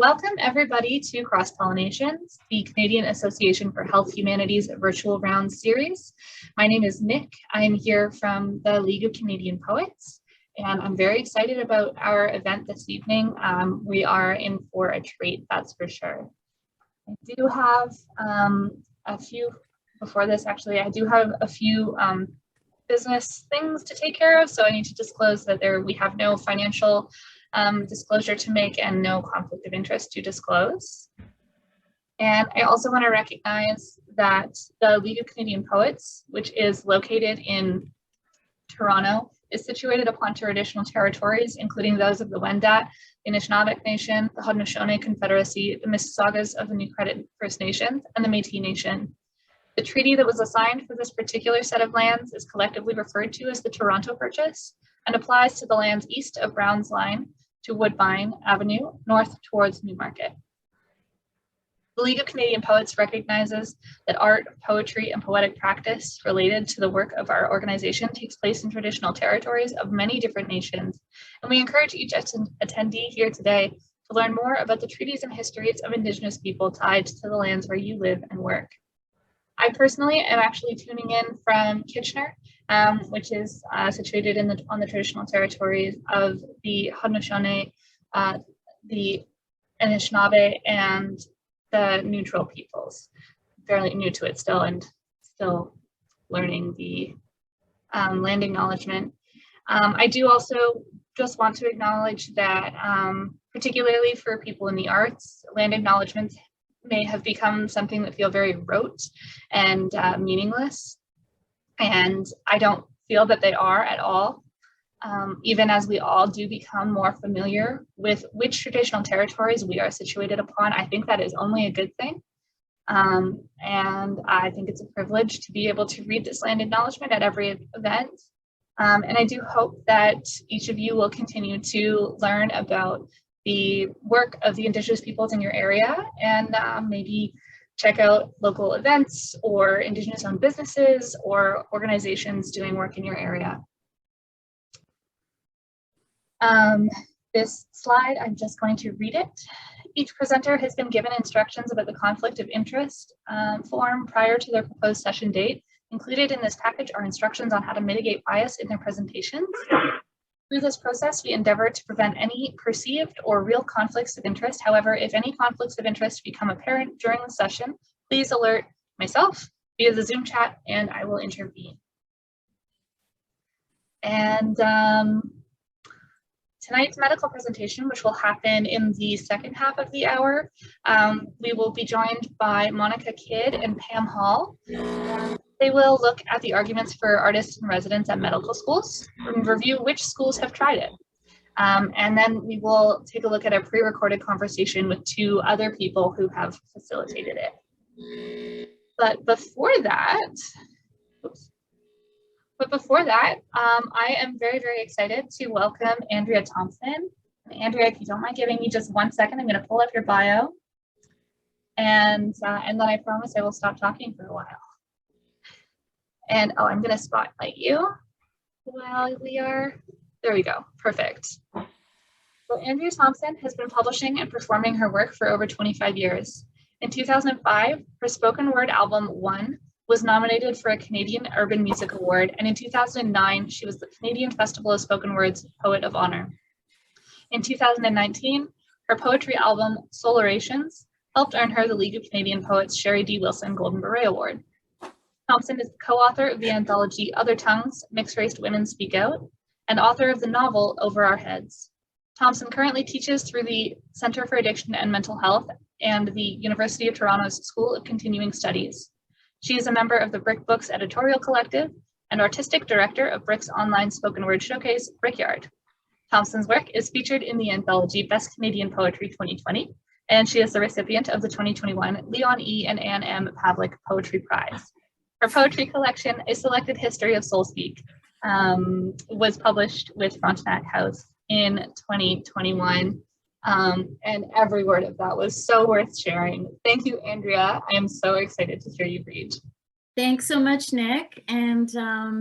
Welcome everybody to Cross Pollinations, the Canadian Association for Health Humanities virtual round series. My name is Nick. I am here from the League of Canadian Poets, and I'm very excited about our event this evening. We are in for a treat, that's for sure. I do have a few, before this actually, I do have a few business things to take care of, so I need to disclose that we have no financial disclosure to make and no conflict of interest to disclose. And I also want to recognize that the League of Canadian Poets, which is located in Toronto, is situated upon traditional territories, including those of the Wendat, the Anishinaabe Nation, the Haudenosaunee Confederacy, the Mississaugas of the New Credit First Nations, and the Métis Nation. The treaty that was assigned for this particular set of lands is collectively referred to as the Toronto Purchase and applies to the lands east of Brown's Line to Woodbine Avenue, north towards Newmarket. The League of Canadian Poets recognizes that art, poetry, and poetic practice related to the work of our organization takes place in traditional territories of many different nations, and we encourage each attendee here today to learn more about the treaties and histories of Indigenous people tied to the lands where you live and work. I personally am actually tuning in from Kitchener, which is situated on the traditional territories of the Haudenosaunee, the Anishinaabe, and the neutral peoples. Fairly new to it still, and still learning the land acknowledgement. I do also just want to acknowledge that, particularly for people in the arts, land acknowledgements may have become something that feel very rote and meaningless. And I don't feel that they are at all. Even as we all do become more familiar with which traditional territories we are situated upon, I think that is only a good thing. And I think it's a privilege to be able to read this land acknowledgement at every event. And I do hope that each of you will continue to learn about the work of the Indigenous peoples in your area, and maybe check out local events or Indigenous-owned businesses or organizations doing work in your area. This slide, I'm just going to read it. Each presenter has been given instructions about the conflict of interest form prior to their proposed session date. Included in this package are instructions on how to mitigate bias in their presentations. Through this process, we endeavor to prevent any perceived or real conflicts of interest. However, if any conflicts of interest become apparent during the session, please alert myself via the Zoom chat and I will intervene. And tonight's medical presentation, which will happen in the second half of the hour, we will be joined by Monica Kidd and Pam Hall. They will look at the arguments for artists and residents at medical schools and review which schools have tried it. And then we will take a look at a pre-recorded conversation with two other people who have facilitated it. But before that, I am very, very excited to welcome Andrea Thompson. Andrea, if you don't mind giving me just 1 second, I'm going to pull up your bio. And then I promise I will stop talking for a while. And oh, I'm going to spotlight you while we are, there we go, perfect. So Andrea Thompson has been publishing and performing her work for over 25 years. In 2005, her spoken word album, One, was nominated for a Canadian Urban Music Award, and in 2009, she was the Canadian Festival of Spoken Word's Poet of Honor. In 2019, her poetry album, Pollinations, helped earn her the League of Canadian Poets Sherry D. Wilson Golden Beret Award. Thompson is the co-author of the anthology Other Tongues, Mixed-Raced Women Speak Out, and author of the novel Over Our Heads. Thompson currently teaches through the Centre for Addiction and Mental Health and the University of Toronto's School of Continuing Studies. She is a member of the Brick Books editorial collective and artistic director of Brick's online spoken word showcase, Brickyard. Thompson's work is featured in the anthology Best Canadian Poetry 2020, and she is the recipient of the 2021 Leon E. and Anne M. Pavlik Poetry Prize. Her poetry collection, A Selected History of Soul Speak, was published with Frontenac House in 2021. And every word of that was so worth sharing. Thank you, Andrea. I am so excited to hear you read. Thanks so much, Nick, and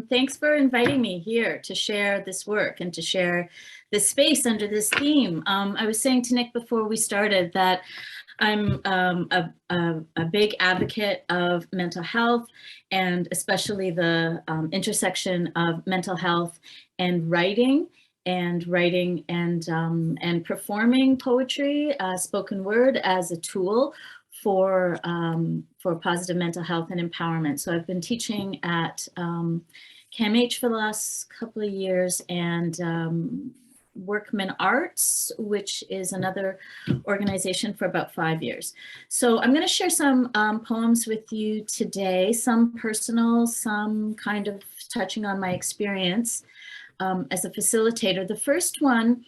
thanks for inviting me here to share this work and to share this space under this theme. I was saying to Nick before we started that I'm a big advocate of mental health, and especially the intersection of mental health and writing and performing poetry, spoken word, as a tool for positive mental health and empowerment. So I've been teaching at CAMH for the last couple of years, and Workman Arts, which is another organization, for about 5 years. So I'm going to share some poems with you today, some personal, some kind of touching on my experience as a facilitator. The first one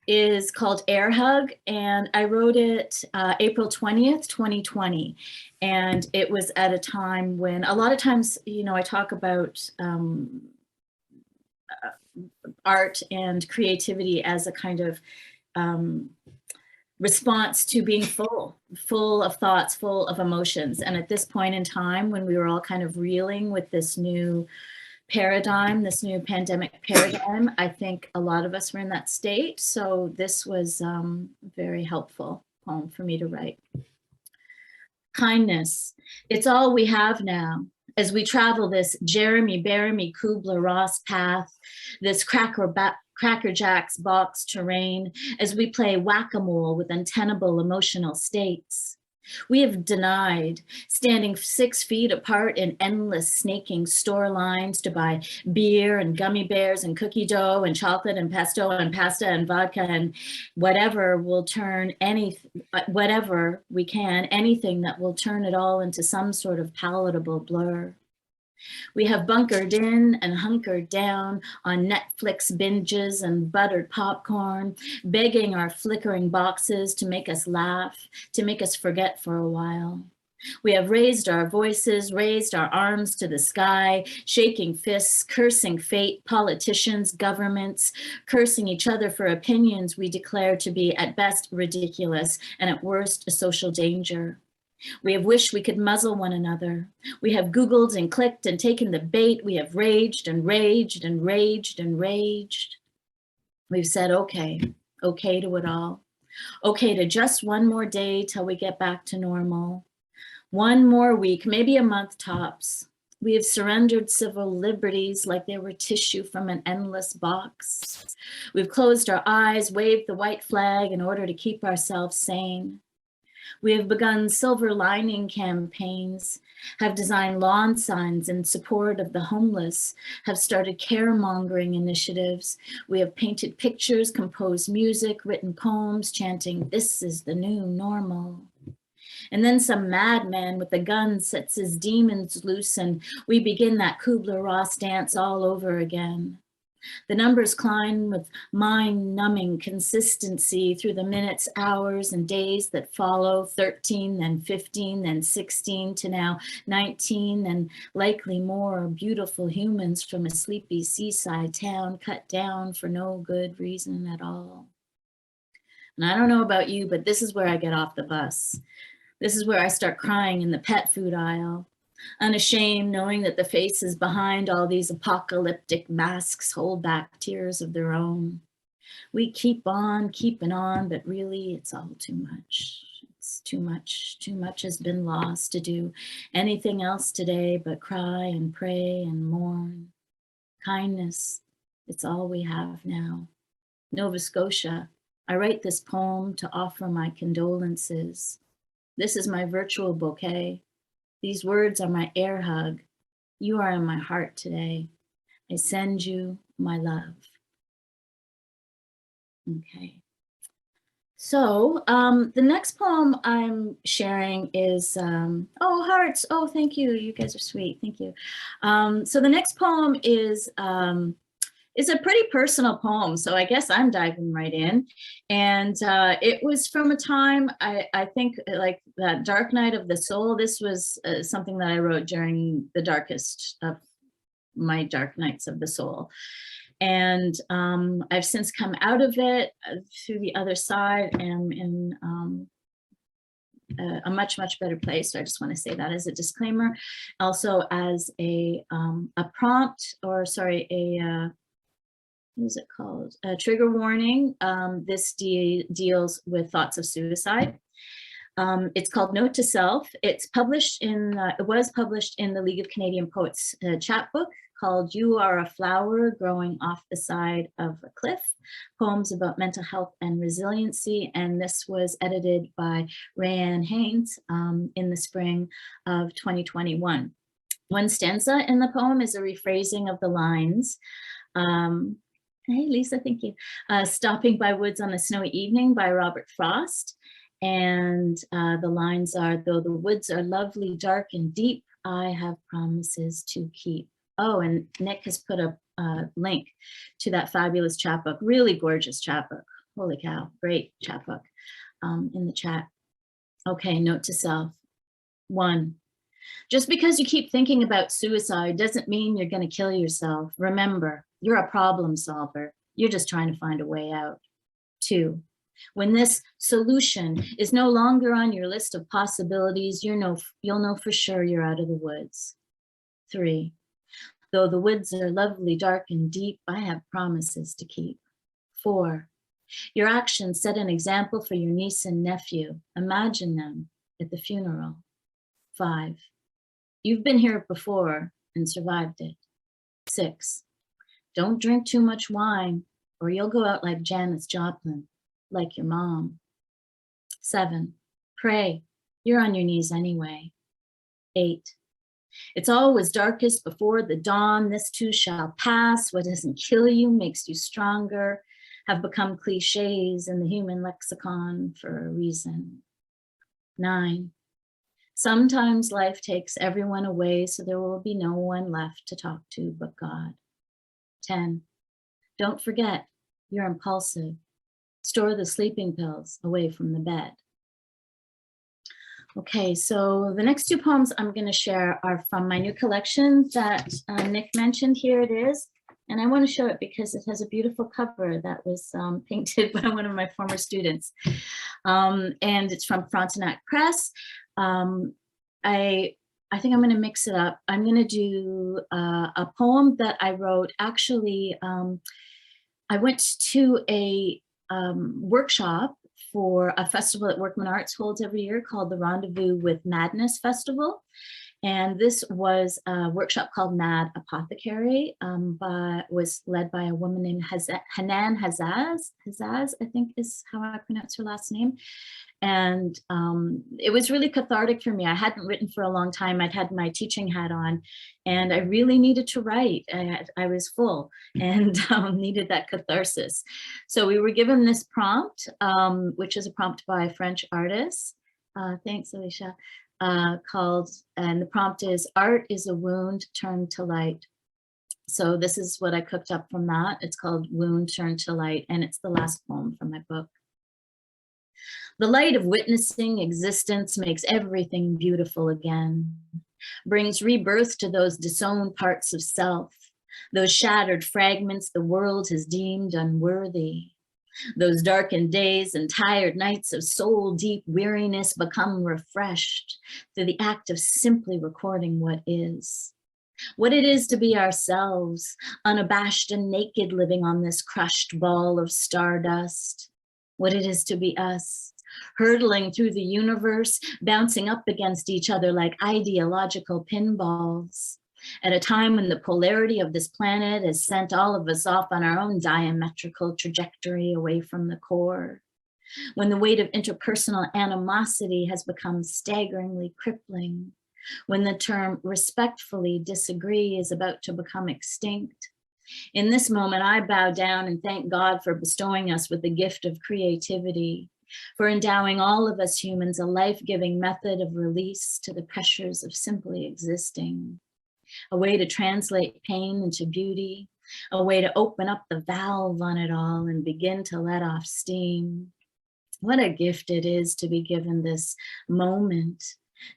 is called Air Hug, and I wrote it April 20th, 2020. And it was at a time when a lot of times, you know, I talk about art and creativity as a kind of response to being full of thoughts, full of emotions. And at this point in time, when we were all kind of reeling with this new paradigm, this new pandemic paradigm, I think a lot of us were in that state. So this was a very helpful poem for me to write. Kindness, it's all we have now. As we travel this Jeremy Bearimy Kubler-Ross path, this Cracker Jack's box terrain, as we play whack-a-mole with untenable emotional states. We have denied standing 6 feet apart in endless snaking store lines to buy beer and gummy bears and cookie dough and chocolate and pesto and pasta and vodka and whatever will turn whatever we can, anything that will turn it all into some sort of palatable blur. We have bunkered in and hunkered down on Netflix binges and buttered popcorn, begging our flickering boxes to make us laugh, to make us forget for a while. We have raised our voices, raised our arms to the sky, shaking fists, cursing fate, politicians, governments, cursing each other for opinions we declare to be at best ridiculous and at worst a social danger. We have wished we could muzzle one another. We have Googled and clicked and taken the bait. We have raged and raged and raged and raged. We've said, okay to it all. Okay to just one more day till we get back to normal. One more week, maybe a month tops. We have surrendered civil liberties like they were tissue from an endless box. We've closed our eyes, waved the white flag in order to keep ourselves sane. We have begun silver lining campaigns, have designed lawn signs in support of the homeless, have started caremongering initiatives. We have painted pictures, composed music, written poems, chanting, "This is the new normal." And then some madman with a gun sets his demons loose, and we begin that Kubler-Ross dance all over again. The numbers climb with mind-numbing consistency through the minutes, hours, and days that follow, 13, then 15, then 16, to now 19, and likely more beautiful humans from a sleepy seaside town cut down for no good reason at all. And I don't know about you, but this is where I get off the bus. This is where I start crying in the pet food aisle. Unashamed, knowing that the faces behind all these apocalyptic masks hold back tears of their own. We keep on keeping on, but really it's all too much. It's too much. Too much has been lost to do anything else today but cry and pray and mourn. Kindness, it's all we have now. Nova Scotia, I write this poem to offer my condolences. This is my virtual bouquet. These words are my air hug. You are in my heart today. I send you my love. Okay. So the next poem I'm sharing is, oh, hearts. Oh, thank you. You guys are sweet. Thank you. So the next poem is a pretty personal poem. So I guess I'm diving right in. And it was from a time, I think like that dark night of the soul. This was something that I wrote during the darkest of my dark nights of the soul. And I've since come out of it through the other side and a much, much better place. So I just want to say that as a disclaimer. Also as a prompt, or sorry, what is it called? A trigger warning. This deals with thoughts of suicide. It's called Note to Self. It's published in, it was published in the League of Canadian Poets chapbook called You Are a Flower Growing Off the Side of a Cliff, Poems About Mental Health and Resiliency. And this was edited by Rayanne Haynes in the spring of 2021. One stanza in the poem is a rephrasing of the lines. Hey, Lisa, thank you. Stopping by Woods on a Snowy Evening by Robert Frost. And the lines are, though the woods are lovely, dark and deep, I have promises to keep. Oh, and Nick has put a link to that fabulous chapbook, really gorgeous chapbook. Holy cow, great chapbook in the chat. Okay, note to self. 1, just because you keep thinking about suicide doesn't mean you're going to kill yourself. Remember, you're a problem solver. You're just trying to find a way out. 2, when this solution is no longer on your list of possibilities, you'll know for sure you're out of the woods. 3, though the woods are lovely, dark and deep, I have promises to keep. 4, your actions set an example for your niece and nephew. Imagine them at the funeral. 5, you've been here before and survived it. 6, don't drink too much wine or you'll go out like Janis Joplin, like your mom. 7, pray, you're on your knees anyway. 8, it's always darkest before the dawn, this too shall pass. What doesn't kill you makes you stronger, have become cliches in the human lexicon for a reason. 9, sometimes life takes everyone away, so there will be no one left to talk to but God. 10, don't forget, you're impulsive. Store the sleeping pills away from the bed. Okay, so the next 2 poems I'm going to share are from my new collection that Nick mentioned. Here it is. And I want to show it because it has a beautiful cover that was painted by one of my former students. And it's from Frontenac Press. I think I'm going to mix it up. I'm going to do a poem that I wrote. Actually, I went to a workshop for a festival that Workman Arts holds every year called the Rendezvous with Madness Festival. And this was a workshop called Mad Apothecary, was led by a woman named Hanan Hazaz, I think is how I pronounce her last name. And it was really cathartic for me. I hadn't written for a long time. I'd had my teaching hat on and I really needed to write. I was full and needed that catharsis. So we were given this prompt, which is a prompt by a French artist. Thanks, Alicia. And the prompt is, art is a wound turned to light. So this is what I cooked up from that. It's called Wound Turned to Light, and it's the last poem from my book. The light of witnessing existence makes everything beautiful again, brings rebirth to those disowned parts of self, those shattered fragments the world has deemed unworthy. Those darkened days and tired nights of soul-deep weariness become refreshed through the act of simply recording what it is to be ourselves, unabashed and naked, living on this crushed ball of stardust. What it is to be us, hurtling through the universe, bouncing up against each other like ideological pinballs. At a time when the polarity of this planet has sent all of us off on our own diametrical trajectory away from the core. When the weight of interpersonal animosity has become staggeringly crippling. When the term respectfully disagree is about to become extinct. In this moment, I bow down and thank God for bestowing us with the gift of creativity, for endowing all of us humans a life-giving method of release to the pressures of simply existing. A way to translate pain into beauty, a way to open up the valve on it all and begin to let off steam. What a gift it is to be given this moment,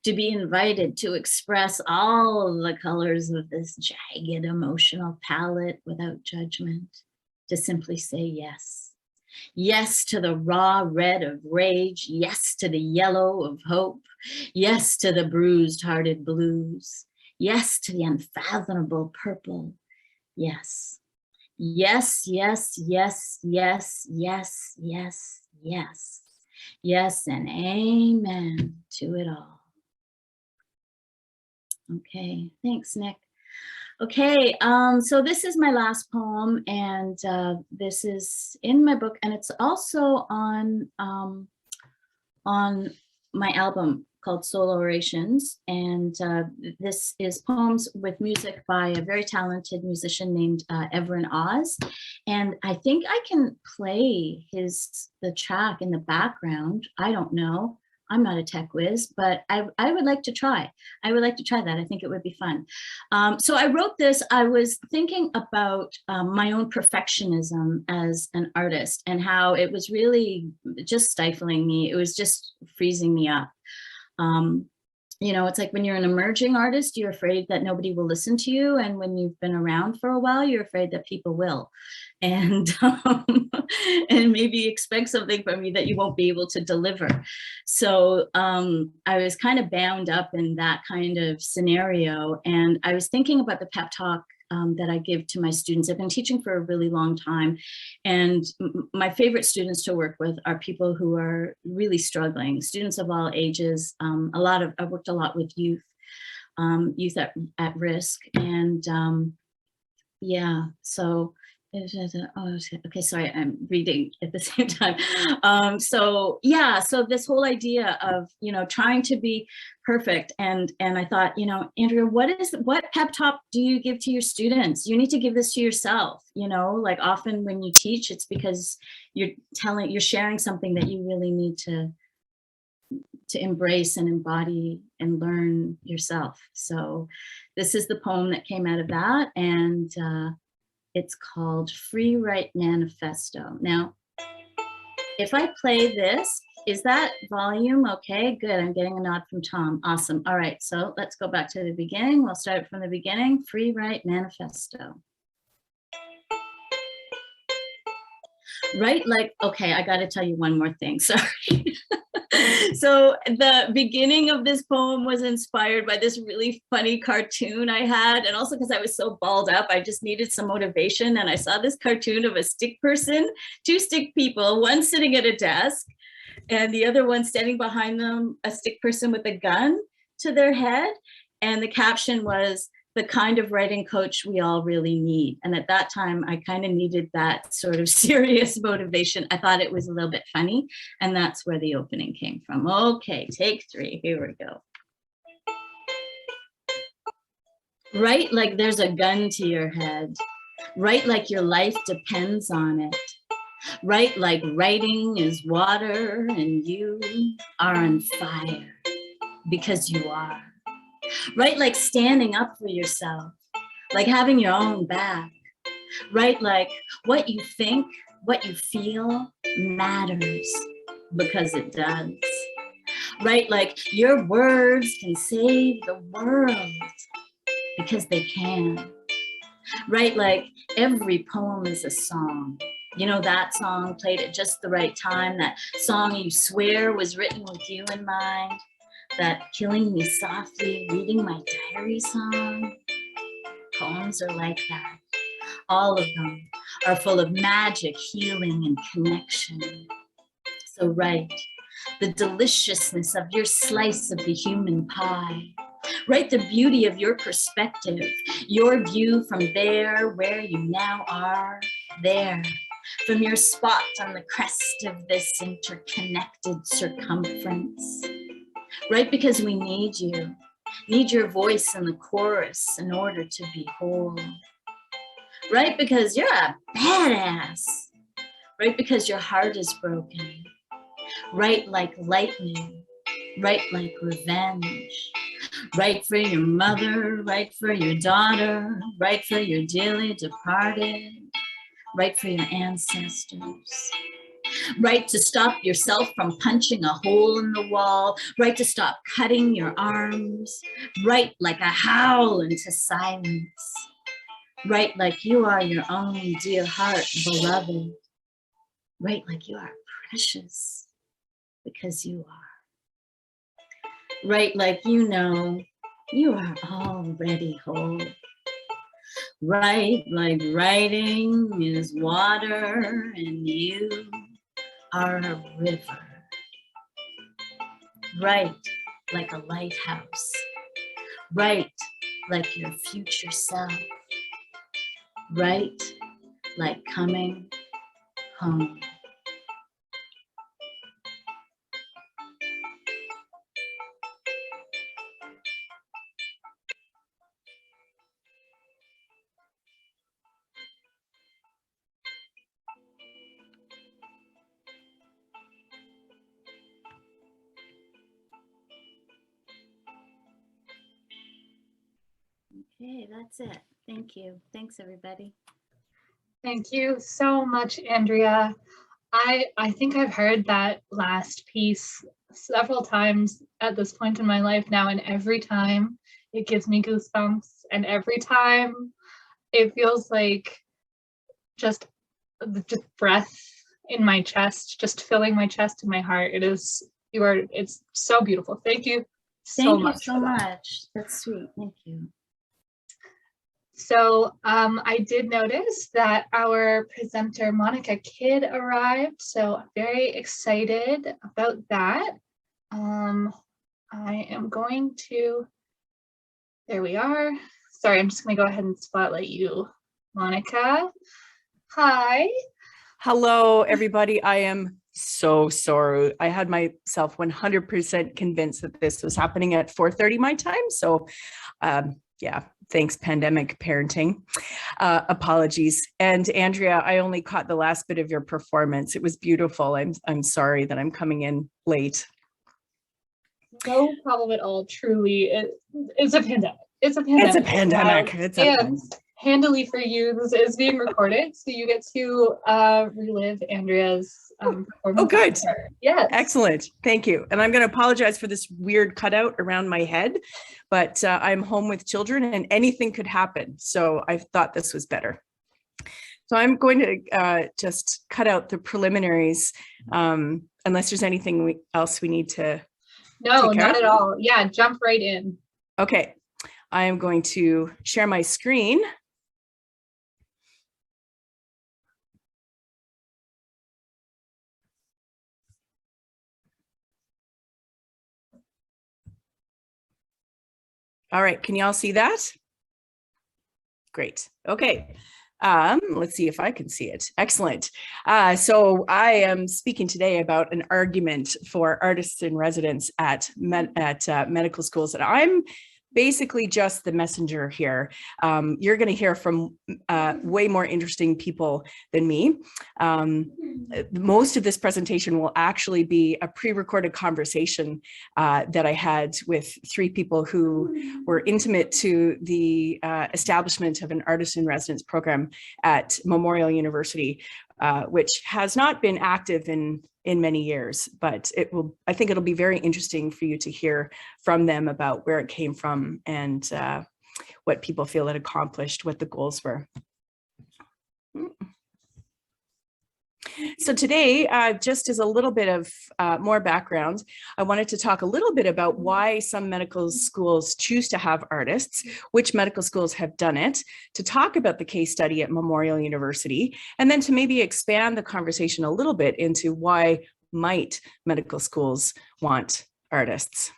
to be invited to express all the colors of this jagged emotional palette without judgment, to simply say yes, Yes to the raw red of rage. Yes to the yellow of hope. Yes to the bruised-hearted blues. Yes to the unfathomable purple. Yes. Yes, yes, yes, yes, yes, yes, yes. Yes, and amen to it all. Okay, thanks, Nick. Okay, so this is my last poem, and this is in my book, and it's also on my album called Solo Orations. And this is poems with music by a very talented musician named Everin Oz. And I think I can play the track in the background. I don't know. I'm not a tech whiz, but I would like to try. I would like to try that. I think it would be fun. So I wrote this. I was thinking about my own perfectionism as an artist and how it was really just stifling me. It was just freezing me up. You know, it's like when you're an emerging artist, you're afraid that nobody will listen to you. And when you've been around for a while, you're afraid that people will. And, and maybe expect something from you that you won't be able to deliver. So I was kind of bound up in that kind of scenario. And I was thinking about the pep talk that I give to my students. I've been teaching for a really long time. And my favorite students to work with are people who are really struggling, students of all ages. I've worked a lot with youth at risk. And yeah, so, oh, okay, sorry, I'm reading at the same time. So yeah, so this whole idea of, you know, trying to be perfect. And I thought, you know, Andrea, what pep talk do you give to your students? You need to give this to yourself. You know, like often when you teach, it's because you're sharing something that you really need to embrace and embody and learn yourself. So this is the poem that came out of that. And it's called Free Write Manifesto. Now, if I play this, is that volume okay? Good, I'm getting a nod from Tom. Awesome. All right, so let's go back to the beginning. We'll start from the beginning. Free Write Manifesto. Right, like, okay, I gotta tell you one more thing, sorry. So the beginning of this poem was inspired by this really funny cartoon I had, and also because I was so balled up, I just needed some motivation, and I saw this cartoon of a stick person, two stick people, one sitting at a desk, and the other one standing behind them, a stick person with a gun to their head, and the caption was, "The kind of writing coach we all really need." And at that time, I kind of needed that sort of serious motivation. I thought it was a little bit funny, and that's where the opening came from. Okay, take 3, here we go. Write like there's a gun to your head. Write like your life depends on it. Write like writing is water and you are on fire, because you are. Write like standing up for yourself, like having your own back. Write like what you think, what you feel matters, because it does. Write like your words can save the world, because they can. Write like every poem is a song. You know, that song played at just the right time, that song you swear was written with you in mind, that killing me softly, reading my diary song. Poems are like that. All of them are full of magic, healing, and connection. So write the deliciousness of your slice of the human pie. Write the beauty of your perspective, your view from there where you now are, there, from your spot on the crest of this interconnected circumference. Write because we need you, need your voice in the chorus in order to be whole. Write because you're a badass. Write because your heart is broken. Write like lightning. Write like revenge. Write for your mother, write for your daughter, write for your dearly departed, write for your ancestors. Write to stop yourself from punching a hole in the wall, write to stop cutting your arms, write like a howl into silence. Write like you are your own dear heart, beloved. Write like you are precious, because you are. Write like you know you are already whole. Write like writing is water and you are a river. Write like a lighthouse. Write like your future self. Write like coming home. Okay, that's it. Thank you. Thanks, everybody. Thank you so much, Andrea. I think I've heard that last piece several times at this point in my life now, and every time it gives me goosebumps, and every time it feels like just breath in my chest, just filling my chest and my heart. It's so beautiful. Thank you so much. Thank you so much. That's sweet. Thank you. So I did notice that our presenter Monica Kidd arrived, so I'm very excited about that. I am going to, there we are. Sorry, I'm just gonna go ahead and spotlight you, Monica. Hi. Hello, everybody. I am so sorry. I had myself 100% convinced that this was happening at 4:30 my time. So yeah, thanks, pandemic parenting. Apologies. And Andrea, I only caught the last bit of your performance. It was beautiful. I'm sorry that I'm coming in late. No problem at all. Truly, it's a pandemic. It's a pandemic. It's a pandemic. And handily for you, this is being recorded, so you get to relive Andrea's performance. Oh, good. Yes. Excellent. Thank you. And I'm going to apologize for this weird cutout around my head, but I'm home with children and anything could happen. So I thought this was better. So I'm going to just cut out the preliminaries unless there's anything else we need to. No, not at all. Yeah, jump right in. Okay. I am going to share my screen. All right, can you all see that? Great. Okay. Let's see if I can see it. Excellent. So I am speaking today about an argument for artists in residence at medical schools, and I'm basically just the messenger here. You're going to hear from way more interesting people than me. Most of this presentation will actually be a pre-recorded conversation that I had with three people who were intimate to the establishment of an artist in residence program at Memorial University, which has not been active in many years, but I think it'll be very interesting for you to hear from them about where it came from and what people feel it accomplished, what the goals were. So today, just as a little bit of more background, I wanted to talk a little bit about why some medical schools choose to have artists, which medical schools have done it, to talk about the case study at Memorial University, and then to maybe expand the conversation a little bit into why might medical schools want artists.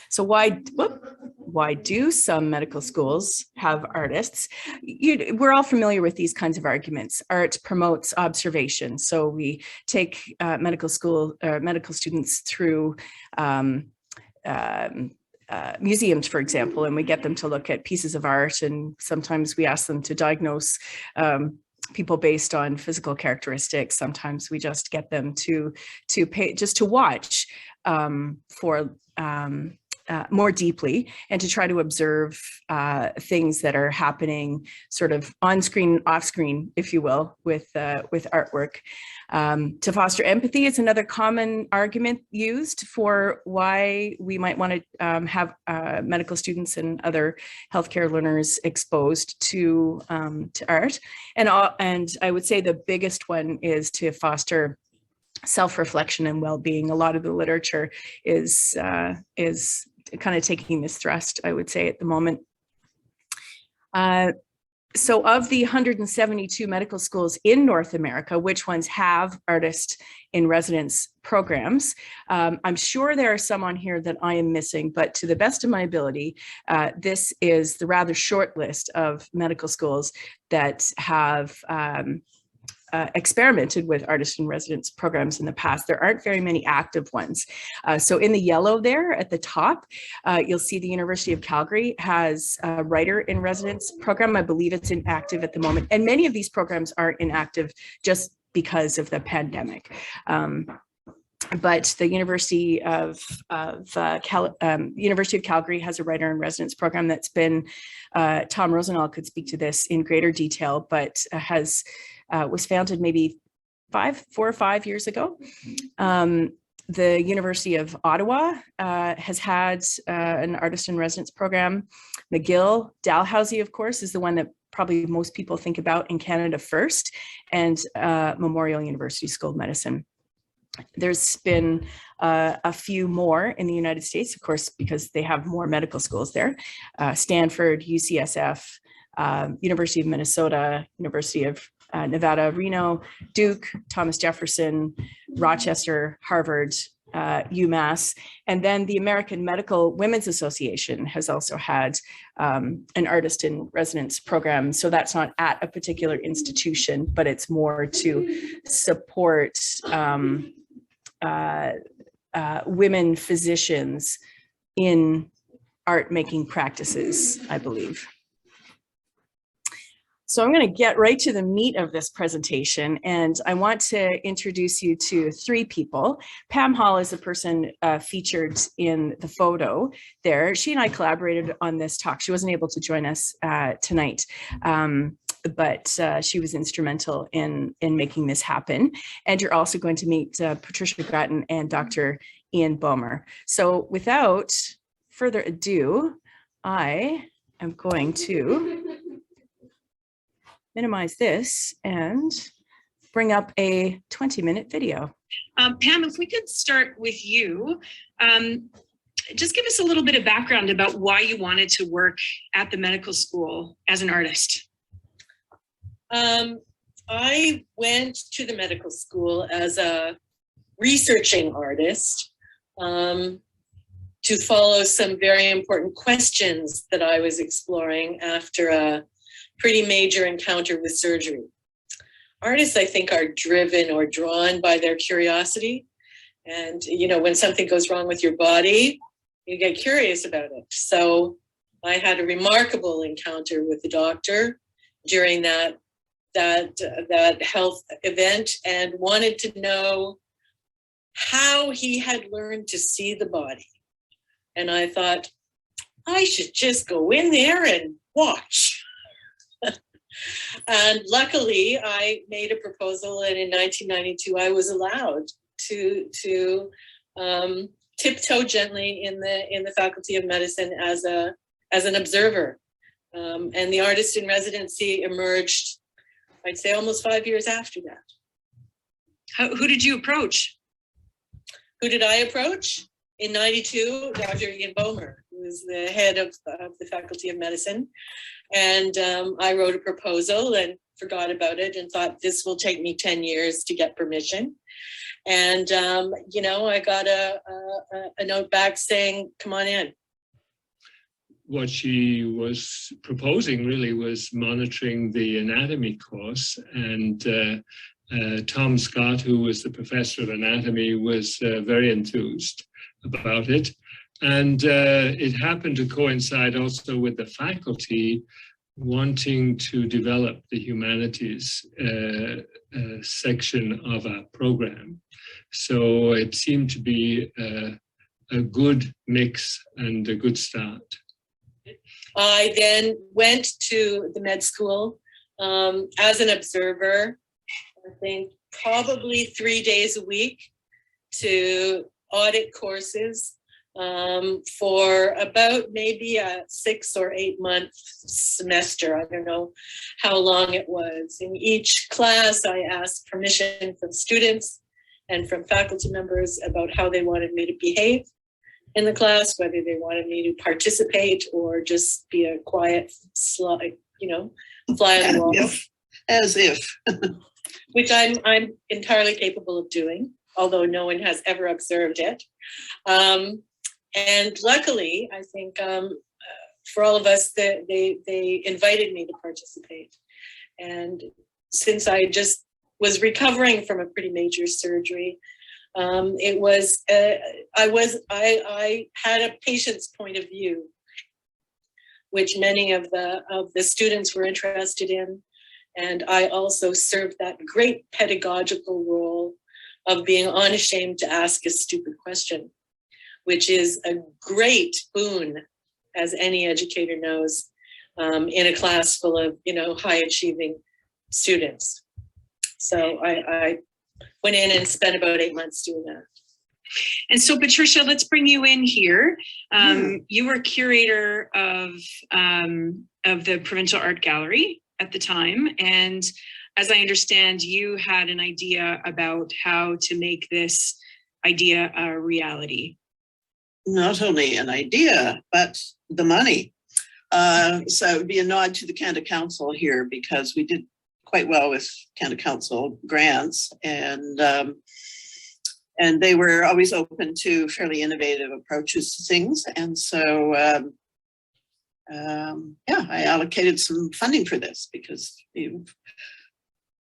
So why do some medical schools have artists? We're all familiar with these kinds of arguments. Art promotes observation. So we take medical students through museums, for example, and we get them to look at pieces of art, and sometimes we ask them to diagnose people based on physical characteristics. Sometimes we just get them to pay, just to watch for more deeply, and to try to observe things that are happening sort of on screen, off screen, if you will, with artwork. To foster empathy is another common argument used for why we might want to have medical students and other healthcare learners exposed to art. And I would say the biggest one is to foster self-reflection and well-being. A lot of the literature is kind of taking this thrust, I would say, at the moment. So of the 172 medical schools in North America, which ones have artist in residence programs? I'm sure there are some on here that I am missing, but to the best of my ability, this is the rather short list of medical schools that have experimented with artist in residence programs in the past. There aren't very many active ones. So in the yellow there at the top, you'll see the University of Calgary has a writer in residence program. I believe it's inactive at the moment. And many of these programs are inactive just because of the pandemic. But the University of Calgary has a writer in residence program that's been, Tom Rosenthal could speak to this in greater detail, but was founded maybe 4 or 5 years ago. The University of Ottawa has had an artist in residence program. McGill, Dalhousie, of course, is the one that probably most people think about in Canada first, and Memorial University School of Medicine. There's been a few more in the United States, of course, because they have more medical schools there. Stanford, UCSF, University of Minnesota, University of Nevada, Reno, Duke, Thomas Jefferson, Rochester, Harvard, UMass, and then the American Medical Women's Association has also had an artist in residence program. So that's not at a particular institution, but it's more to support women physicians in art making practices, I believe. So I'm going to get right to the meat of this presentation, and I want to introduce you to 3 people. Pam Hall is the person featured in the photo there. She and I collaborated on this talk. She wasn't able to join us tonight, but she was instrumental in making this happen. And you're also going to meet Patricia Grattan and Dr. Ian Bowmer. So without further ado, I am going to minimize this and bring up a 20-minute video. Pam, if we could start with you, just give us a little bit of background about why you wanted to work at the medical school as an artist. I went to the medical school as a researching artist to follow some very important questions that I was exploring after a pretty major encounter with surgery. Artists, I think, are driven or drawn by their curiosity. And, you know, when something goes wrong with your body, you get curious about it. So I had a remarkable encounter with the doctor during that health event and wanted to know how he had learned to see the body. And I thought, I should just go in there and watch. And luckily, I made a proposal, and in 1992, I was allowed to tiptoe gently in the Faculty of Medicine as an observer. And the artist in residency emerged, I'd say, almost 5 years after that. Who did you approach? Who did I approach? In 92, Dr. Ian Bowmer, who was the head of the Faculty of Medicine. And I wrote a proposal and forgot about it and thought this will take me 10 years to get permission. And, you know, I got a note back saying, come on in. What she was proposing really was monitoring the anatomy course, and Tom Scott, who was the professor of anatomy, was very enthused about it. And it happened to coincide also with the faculty wanting to develop the humanities section of a program. So it seemed to be a good mix and a good start. I then went to the med school as an observer, I think probably 3 days a week, to audit courses for about maybe a 6 or 8 month semester. I don't know how long it was. In each class, I asked permission from students and from faculty members about how they wanted me to behave in the class, whether they wanted me to participate or just be a quiet, fly on the wall. As if. Which I'm entirely capable of doing, although no one has ever observed it. And luckily, I think for all of us, they invited me to participate. And since I just was recovering from a pretty major surgery, I had a patient's point of view, which many of the students were interested in. And I also served that great pedagogical role of being unashamed to ask a stupid question, which is a great boon, as any educator knows, in a class full of, high achieving students. So I went in and spent about 8 months doing that. And so, Patricia, let's bring you in here. You were curator of the Provincial Art Gallery at the time. And as I understand, you had an idea about how to make this idea a reality. Not only an idea, but the money. So it would be a nod to the Canada Council here, because we did quite well with Canada Council grants, and they were always open to fairly innovative approaches to things. And so, I allocated some funding for this because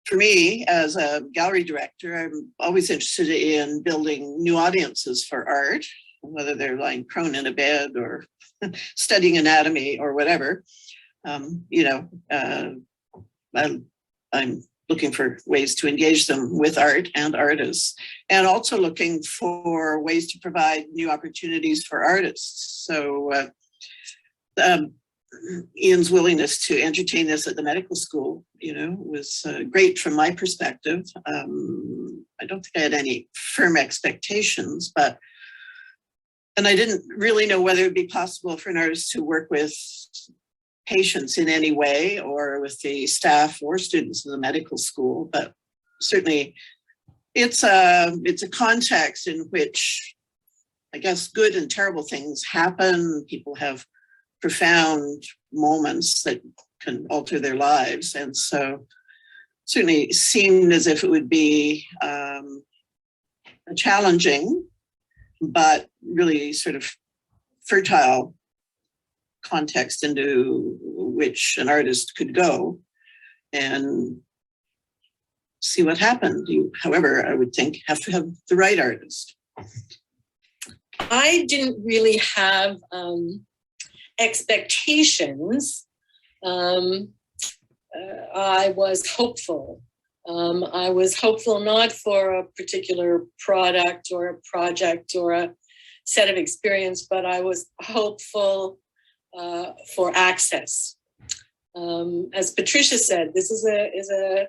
for me, as a gallery director, I'm always interested in building new audiences for art, whether they're lying prone in a bed or studying anatomy or whatever. I'm looking for ways to engage them with art and artists, and also looking for ways to provide new opportunities for artists. So Ian's willingness to entertain this at the medical school, was great from my perspective. I don't think I had any firm expectations, and I didn't really know whether it'd be possible for an artist to work with patients in any way, or with the staff or students of the medical school. But certainly it's a context in which, I guess, good and terrible things happen. People have profound moments that can alter their lives. And so certainly seemed as if it would be challenging, but really sort of fertile context into which an artist could go and see what happened. You, however, I would think, have to have the right artist. I didn't really have expectations. I was hopeful. I was hopeful not for a particular product or a project or a set of experience, but I was hopeful for access. As Patricia said, this is a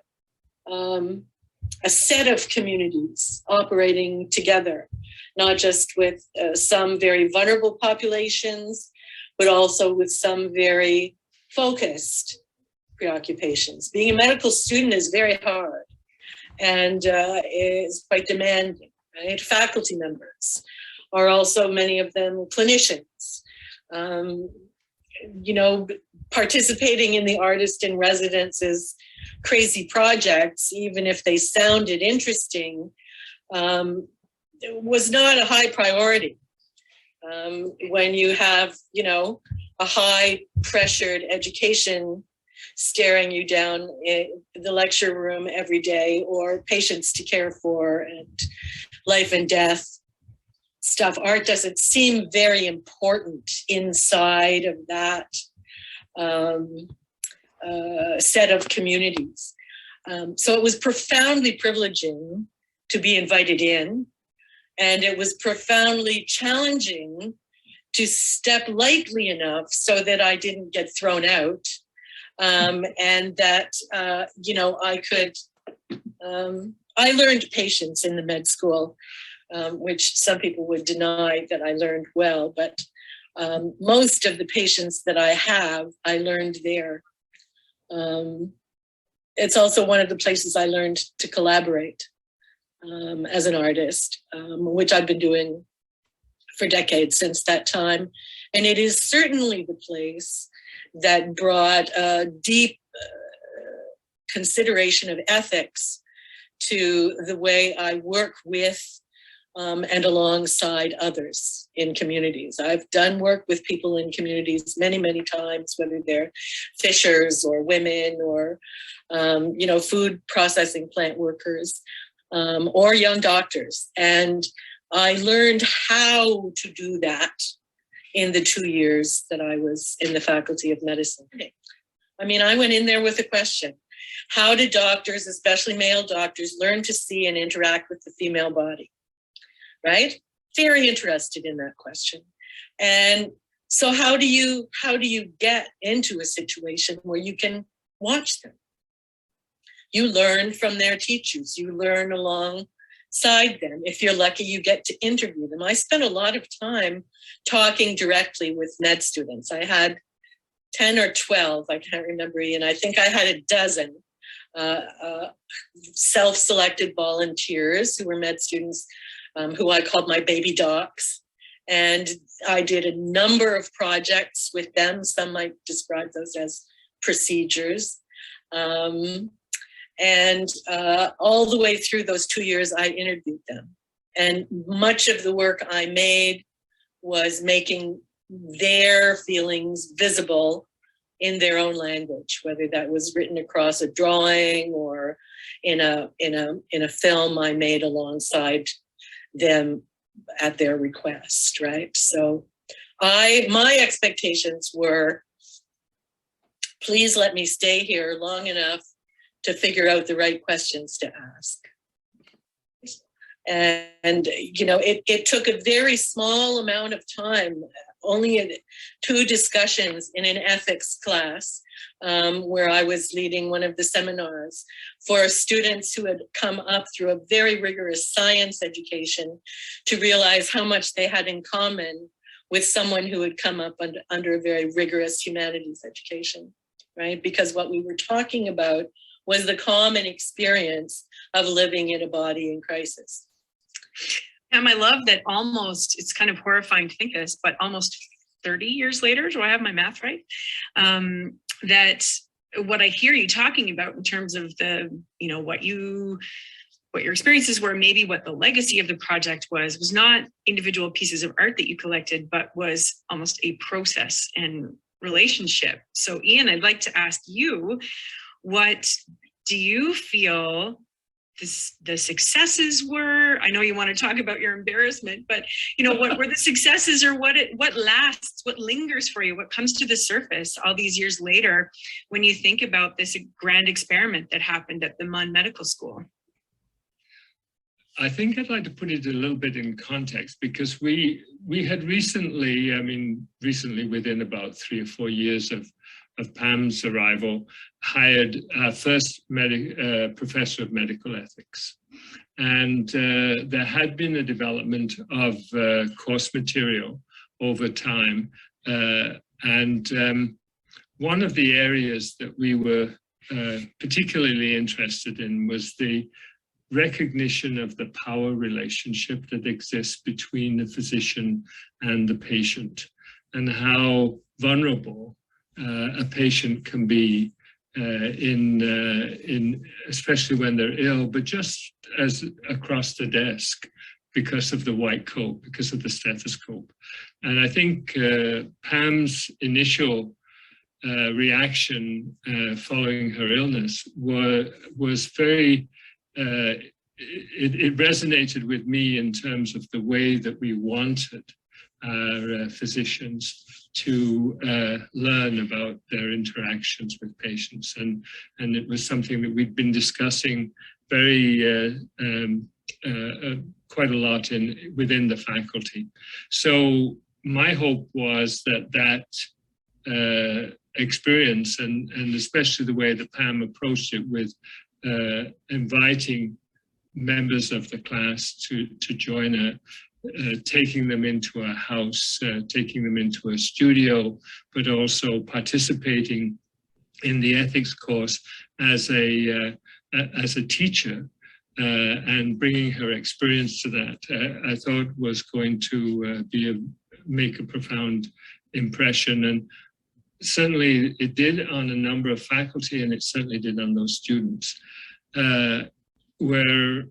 set of communities operating together, not just with some very vulnerable populations, but also with some very focused preoccupations. Being a medical student is very hard and is quite demanding, right? Faculty members are also, many of them, clinicians. Participating in the artist in residence's crazy projects, even if they sounded interesting, was not a high priority. When you have, a high pressured education staring you down in the lecture room every day, or patients to care for and life and death stuff, art doesn't seem very important inside of that set of communities. So it was profoundly privileging to be invited in And it was profoundly challenging to step lightly enough so that I didn't get thrown out. And that, you know, I learned patience in the med school, which some people would deny that I learned well, but most of the patience that I have, I learned there. It's also one of the places I learned to collaborate as an artist, which I've been doing for decades since that time. And it is certainly the place that brought a deep consideration of ethics to the way I work with and alongside others in communities. I've done work with people in communities many, many times, whether they're fishers or women or, you know, food processing plant workers or young doctors. And I learned how to do that in the 2 years that I was in the Faculty of Medicine. I mean, I went in there with a question. How did doctors, especially male doctors, learn to see and interact with the female body? Right? Very interested in that question. And so how do you get into a situation where you can watch them? You learn from their teachers. You learn alongside them. If you're lucky, you get to interview them. I spent a lot of time talking directly with med students. I had 10 or 12, I can't remember, and I think I had a dozen self-selected volunteers who were med students who I called my baby docs. And I did a number of projects with them. Some might describe those as procedures. And all the way through those 2 years, I interviewed them. And much of the work I made was making their feelings visible in their own language, whether that was written across a drawing or in a film I made alongside them at their request, right? So my expectations were, please let me stay here long enough to figure out the right questions to ask. And you know, it took a very small amount of time, only 2 discussions in an ethics class where I was leading one of the seminars for students who had come up through a very rigorous science education to realize how much they had in common with someone who had come up under a very rigorous humanities education, right? Because what we were talking about was the common experience of living in a body in crisis. I love that almost, it's kind of horrifying to think this, but almost 30 years later, do I have my math right? That what I hear you talking about in terms of the, you know, what your experiences were, maybe what the legacy of the project was not individual pieces of art that you collected, but was almost a process and relationship. So Ian, I'd like to ask you, what do you feel the successes were? I know you want to talk about your embarrassment, but you know, what were the successes, or what lasts, what lingers for you, what comes to the surface all these years later when you think about this grand experiment that happened at the MUN Medical School? I think I'd like to put it a little bit in context, because we had recently, within about 3 or 4 years of Pam's arrival, hired our first professor of medical ethics. And there had been a development of course material over time. And one of the areas that we were particularly interested in was the recognition of the power relationship that exists between the physician and the patient, and how vulnerable a patient can be especially when they're ill, but just as across the desk because of the white coat, because of the stethoscope. And I think Pam's initial reaction following her illness was very, it resonated with me in terms of the way that we wanted our physicians to learn about their interactions with patients. And it was something that we'd been discussing very quite a lot within the faculty. So my hope was that experience and especially the way that Pam approached it with inviting members of the class to join taking them into a house, taking them into a studio, but also participating in the ethics course as a teacher and bringing her experience to that, I thought was going to make a profound impression. And certainly it did on a number of faculty, and it certainly did on those students. Where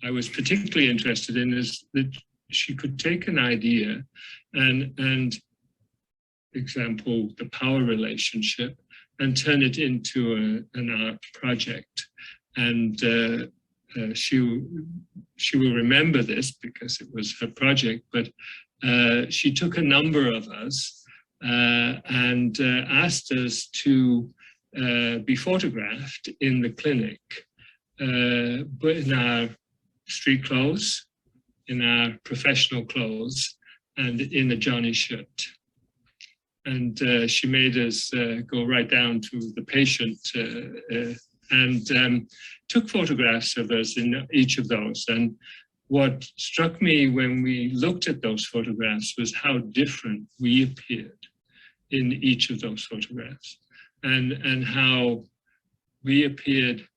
I was particularly interested in is that she could take an idea and example, the power relationship, and turn it into an art project. And she will remember this because it was her project, but she took a number of us and asked us to be photographed in the clinic, but in our street clothes, in our professional clothes, and in a Johnny shirt. And she made us go right down to the patient and took photographs of us in each of those. And what struck me when we looked at those photographs was how different we appeared in each of those photographs, and how we appeared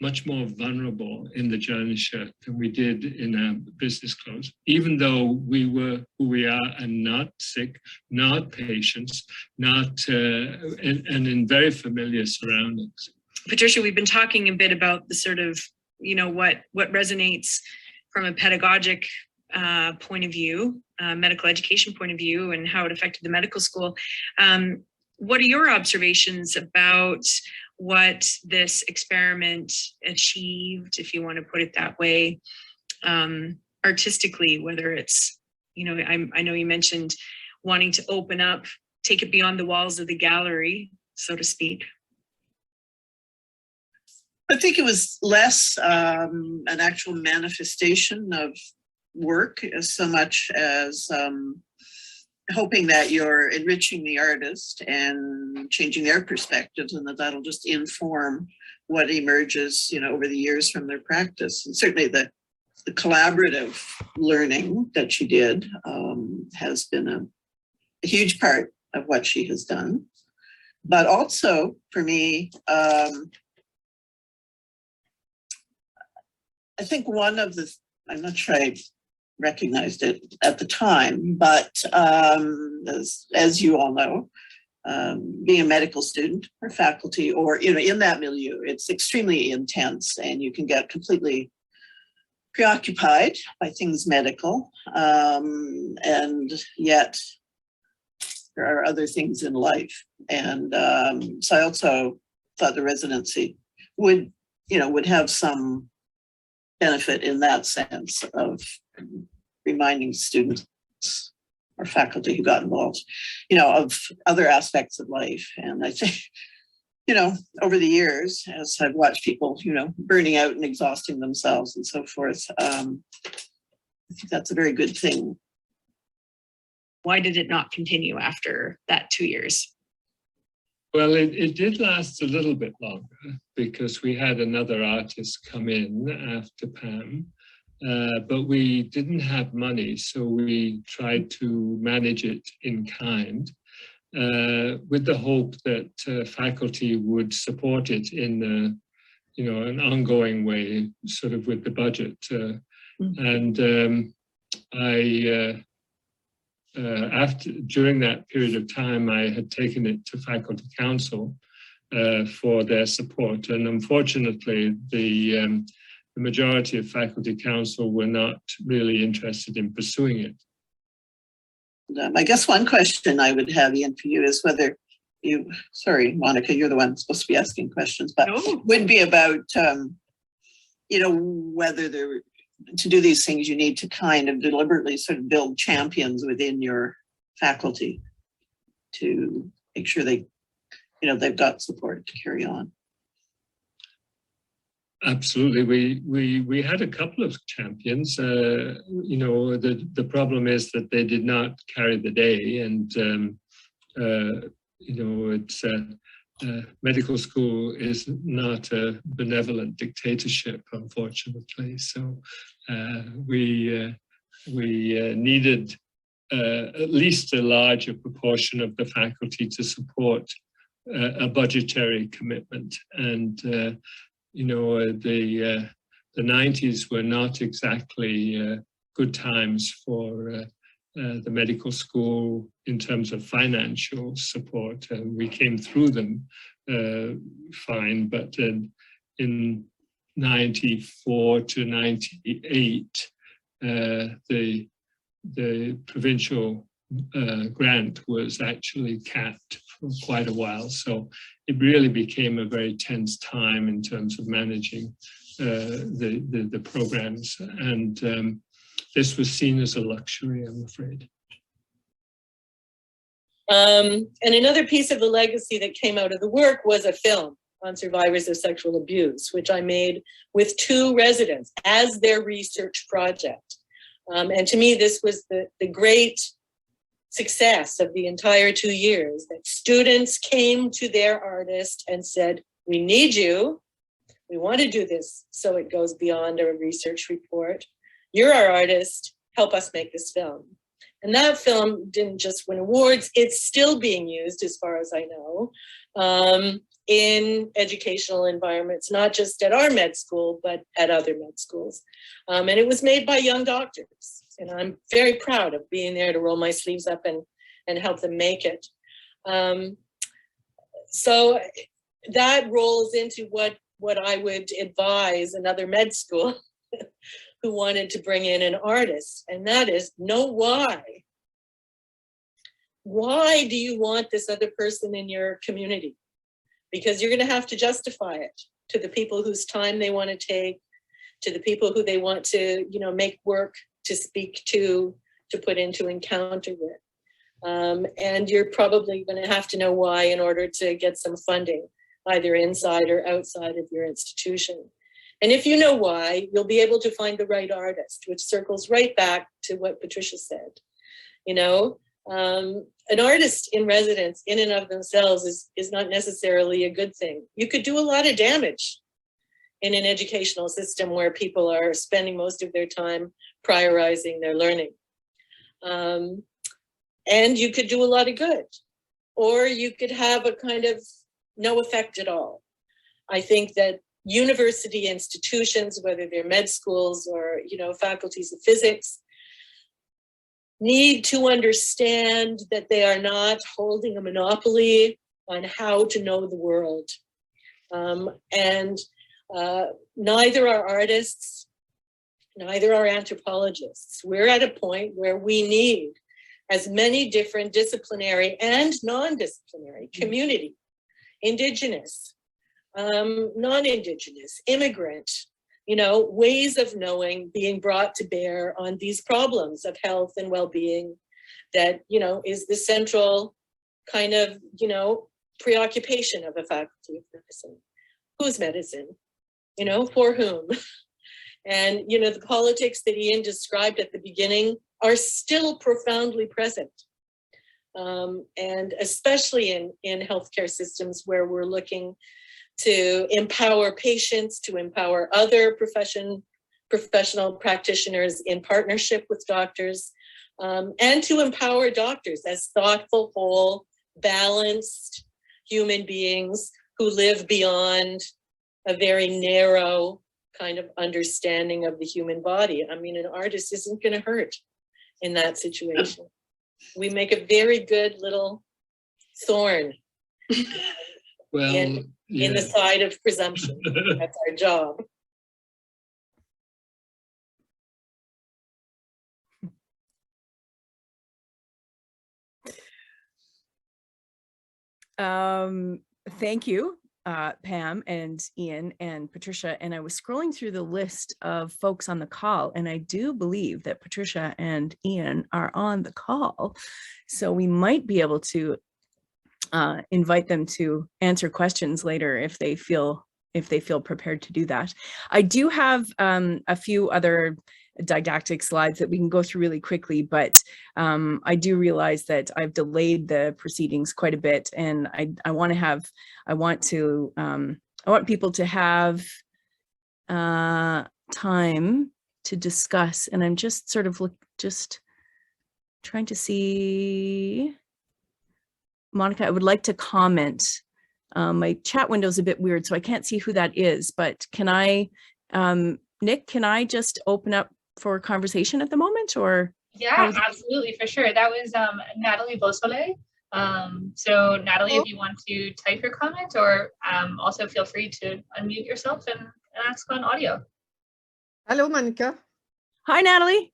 much more vulnerable in the journey shirt than we did in our business clothes, even though we were who we are and not sick, not patients, not and in very familiar surroundings. Patricia, we've been talking a bit about the sort of, what resonates from a pedagogic point of view, medical education point of view, and how it affected the medical school. What are your observations about what this experiment achieved, if you want to put it that way, artistically, whether it's, I know you mentioned wanting to open up, take it beyond the walls of the gallery, so to speak. I think it was less an actual manifestation of work as so much as hoping that you're enriching the artist and changing their perspectives, and that'll just inform what emerges, over the years from their practice. And certainly the collaborative learning that she did has been a huge part of what she has done. But also for me, I think one of the, I'm not sure I recognized it at the time, but as you all know, being a medical student or faculty or in that milieu, it's extremely intense and you can get completely preoccupied by things medical, and yet there are other things in life. And so I also thought the residency would have some benefit in that sense of reminding students or faculty who got involved, of other aspects of life. And I think, over the years, as I've watched people, burning out and exhausting themselves and so forth, I think that's a very good thing. Why did it not continue after that 2 years? Well, it did last a little bit longer because we had another artist come in after Pam, but we didn't have money, so we tried to manage it in kind, with the hope that faculty would support it in an ongoing way, sort of with the budget. And during that period of time, I had taken it to faculty council for their support. And unfortunately, the majority of faculty council were not really interested in pursuing it. I guess one question I would have, Ian, for you is whether you, sorry, Monica, you're the one supposed to be asking questions, but would be about, whether there, to do these things, you need to kind of deliberately sort of build champions within your faculty to make sure they've got support to carry on. Absolutely. We had a couple of champions. You know, the problem is that they did not carry the day, and you know, it's medical school is not a benevolent dictatorship, unfortunately. So we needed at least a larger proportion of the faculty to support a budgetary commitment. And you know, the 90s were not exactly good times for the medical school in terms of financial support. We came through them fine, but in 94 to 98, the provincial grant was actually capped for quite a while. So it really became a very tense time in terms of managing the programs. And this was seen as a luxury, I'm afraid. And another piece of the legacy that came out of the work was a film on survivors of sexual abuse, which I made with 2 residents as their research project. And to me, this was the great success of the entire 2 years, that students came to their artist and said, we need you. We want to do this so it goes beyond a research report. You're our artist. Help us make this film. And that film didn't just win awards. It's still being used, as far as I know, in educational environments, not just at our med school, but at other med schools. And it was made by young doctors. And I'm very proud of being there to roll my sleeves up and help them make it. So that rolls into what I would advise another med school who wanted to bring in an artist, and that is know why. Why do you want this other person in your community? Because you're going to have to justify it to the people whose time they want to take, to the people who they want to, you know, make work to speak to put into encounter with. And you're probably going to have to know why in order to get some funding, either inside or outside of your institution. And if you know why, you'll be able to find the right artist, which circles right back to what Patricia said. You know, an artist in residence in and of themselves is not necessarily a good thing. You could do a lot of damage in an educational system where people are spending most of their time prioritizing their learning. And you could do a lot of good, or you could have a kind of no effect at all. I think that university institutions, whether they're med schools or, you know, faculties of physics, need to understand that they are not holding a monopoly on how to know the world. And neither are artists, neither are anthropologists. We're at a point where we need as many different disciplinary and non-disciplinary community, Indigenous, non-Indigenous, immigrant, you know, ways of knowing being brought to bear on these problems of health and well-being that, you know, is the central kind of, you know, preoccupation of a faculty of medicine. Whose medicine? You know, for whom? And, you know, the politics that Ian described at the beginning are still profoundly present. And especially in healthcare systems where we're looking to empower patients, to empower other professional practitioners in partnership with doctors, and to empower doctors as thoughtful, whole, balanced human beings who live beyond a very narrow kind of understanding of the human body. I mean, an artist isn't going to hurt in that situation. We make a very good little thorn Well, in the side of presumption. That's our job. Thank you, Pam and Ian and Patricia. And I was scrolling through the list of folks on the call, and I do believe that Patricia and Ian are on the call. So we might be able to invite them to answer questions later if they feel if they feel prepared to do that. I do have a few other didactic slides that we can go through really quickly, but I do realize that I've delayed the proceedings quite a bit, and I want people to have time to discuss, and I'm just sort of just trying to see. Monica, I would like to comment. My chat window is a bit weird, so I can't see who that is, but can I, Nick, can I just open up for conversation at the moment, or? Yeah, absolutely, for sure. That was Natalie Beausoleil. So Natalie, if you want to type your comment, or also feel free to unmute yourself and ask on audio. Hello, Monica. Hi, Natalie.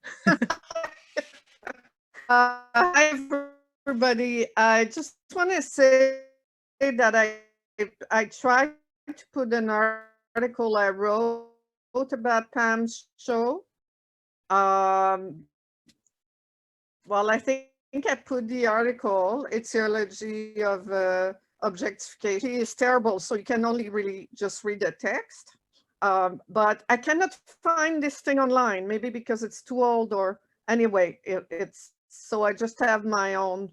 Hi, everybody. I just want to say that I tried to put an article I wrote about Pam's show. Well, I think I put the article, Etiology of Objectification. It's terrible, so you can only really just read the text. But I cannot find this thing online, maybe because it's too old, or anyway, it's so I just have my own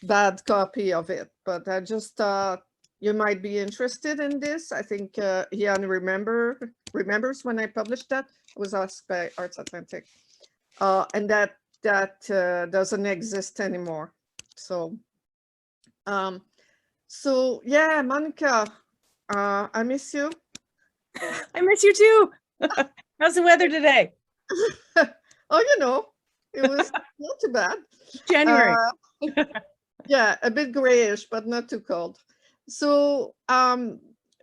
bad copy of it. But I just thought you might be interested in this. I think Ian remembers when I published that. It was asked by Arts Atlantic, and that doesn't exist anymore. So, so yeah, Monica, I miss you. I miss you too. How's the weather today? Oh, you know, it was not too bad. January. Yeah, a bit grayish, but not too cold. So,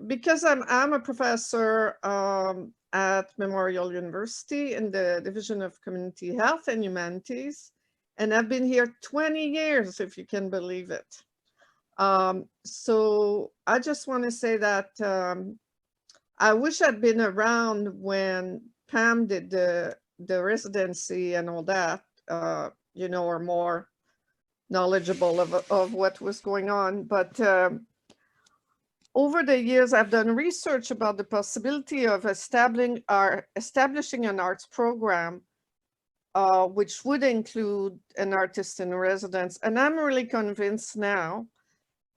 because I'm a professor at Memorial University in the Division of Community Health and Humanities, and I've been here 20 years, if you can believe it. So I just want to say that I wish I'd been around when Pam did the residency and all that, you know, or more knowledgeable of what was going on. But over the years, I've done research about the possibility of establishing an arts program, which would include an artist in residence. And I'm really convinced now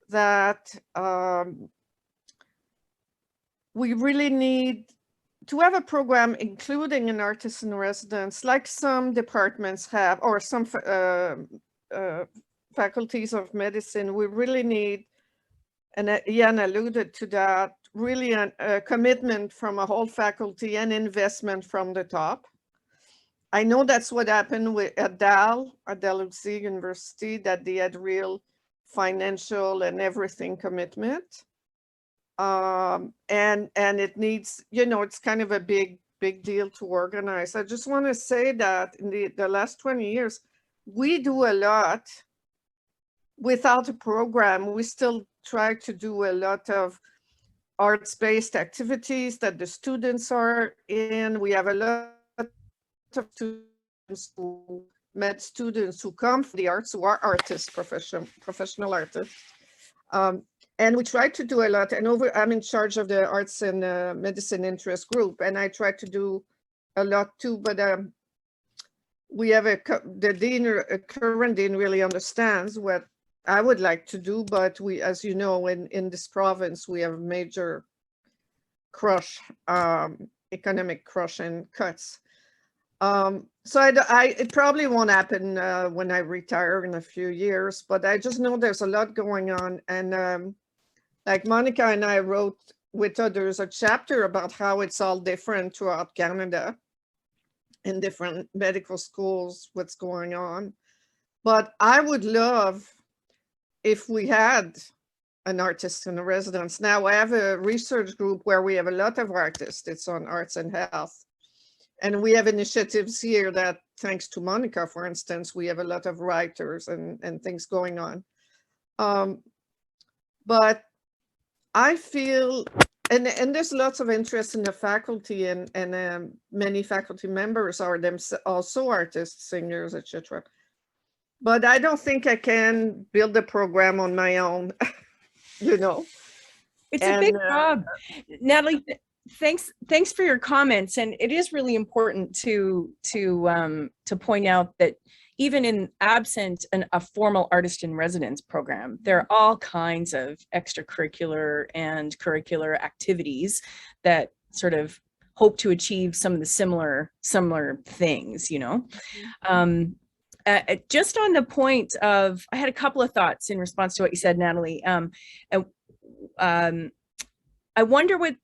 that we really need to have a program including an artist in residence, like some departments have, or some faculties of medicine. We really need, and Ian alluded to that, really a commitment from a whole faculty and investment from the top. I know that's what happened at Dalhousie University, that they had real financial and everything commitment. And it needs, you know, it's kind of a big deal to organize. I just want to say that in the last 20 years, we do a lot without a program. We still try to do a lot of arts-based activities that the students are in. We have a lot of students med students who come from the arts, who are artists, professional artists. And we try to do a lot, and I'm in charge of the arts and medicine interest group, and I try to do a lot too, but we have the dean, a current dean, really understands what I would like to do, but we, as you know, in this province, we have major crush, economic crush and cuts. So it probably won't happen when I retire in a few years, but I just know there's a lot going on. And like Monica and I wrote with others a chapter about how it's all different throughout Canada in different medical schools, what's going on. But I would love if we had an artist in a residence. Now I have a research group where we have a lot of artists. It's on arts and health. And we have initiatives here that, thanks to Monica, for instance, we have a lot of writers and things going on. But I feel, and there's lots of interest in the faculty, and many faculty members are also artists, singers, etc. But I don't think I can build a program on my own, you know. It's a big job. Natalie, thanks for your comments. And it is really important to point out that even in absent a formal artist in residence program, there are all kinds of extracurricular and curricular activities that sort of hope to achieve some of the similar things, you know. Just on the point of, I had a couple of thoughts in response to what you said, Natalie. I wonder what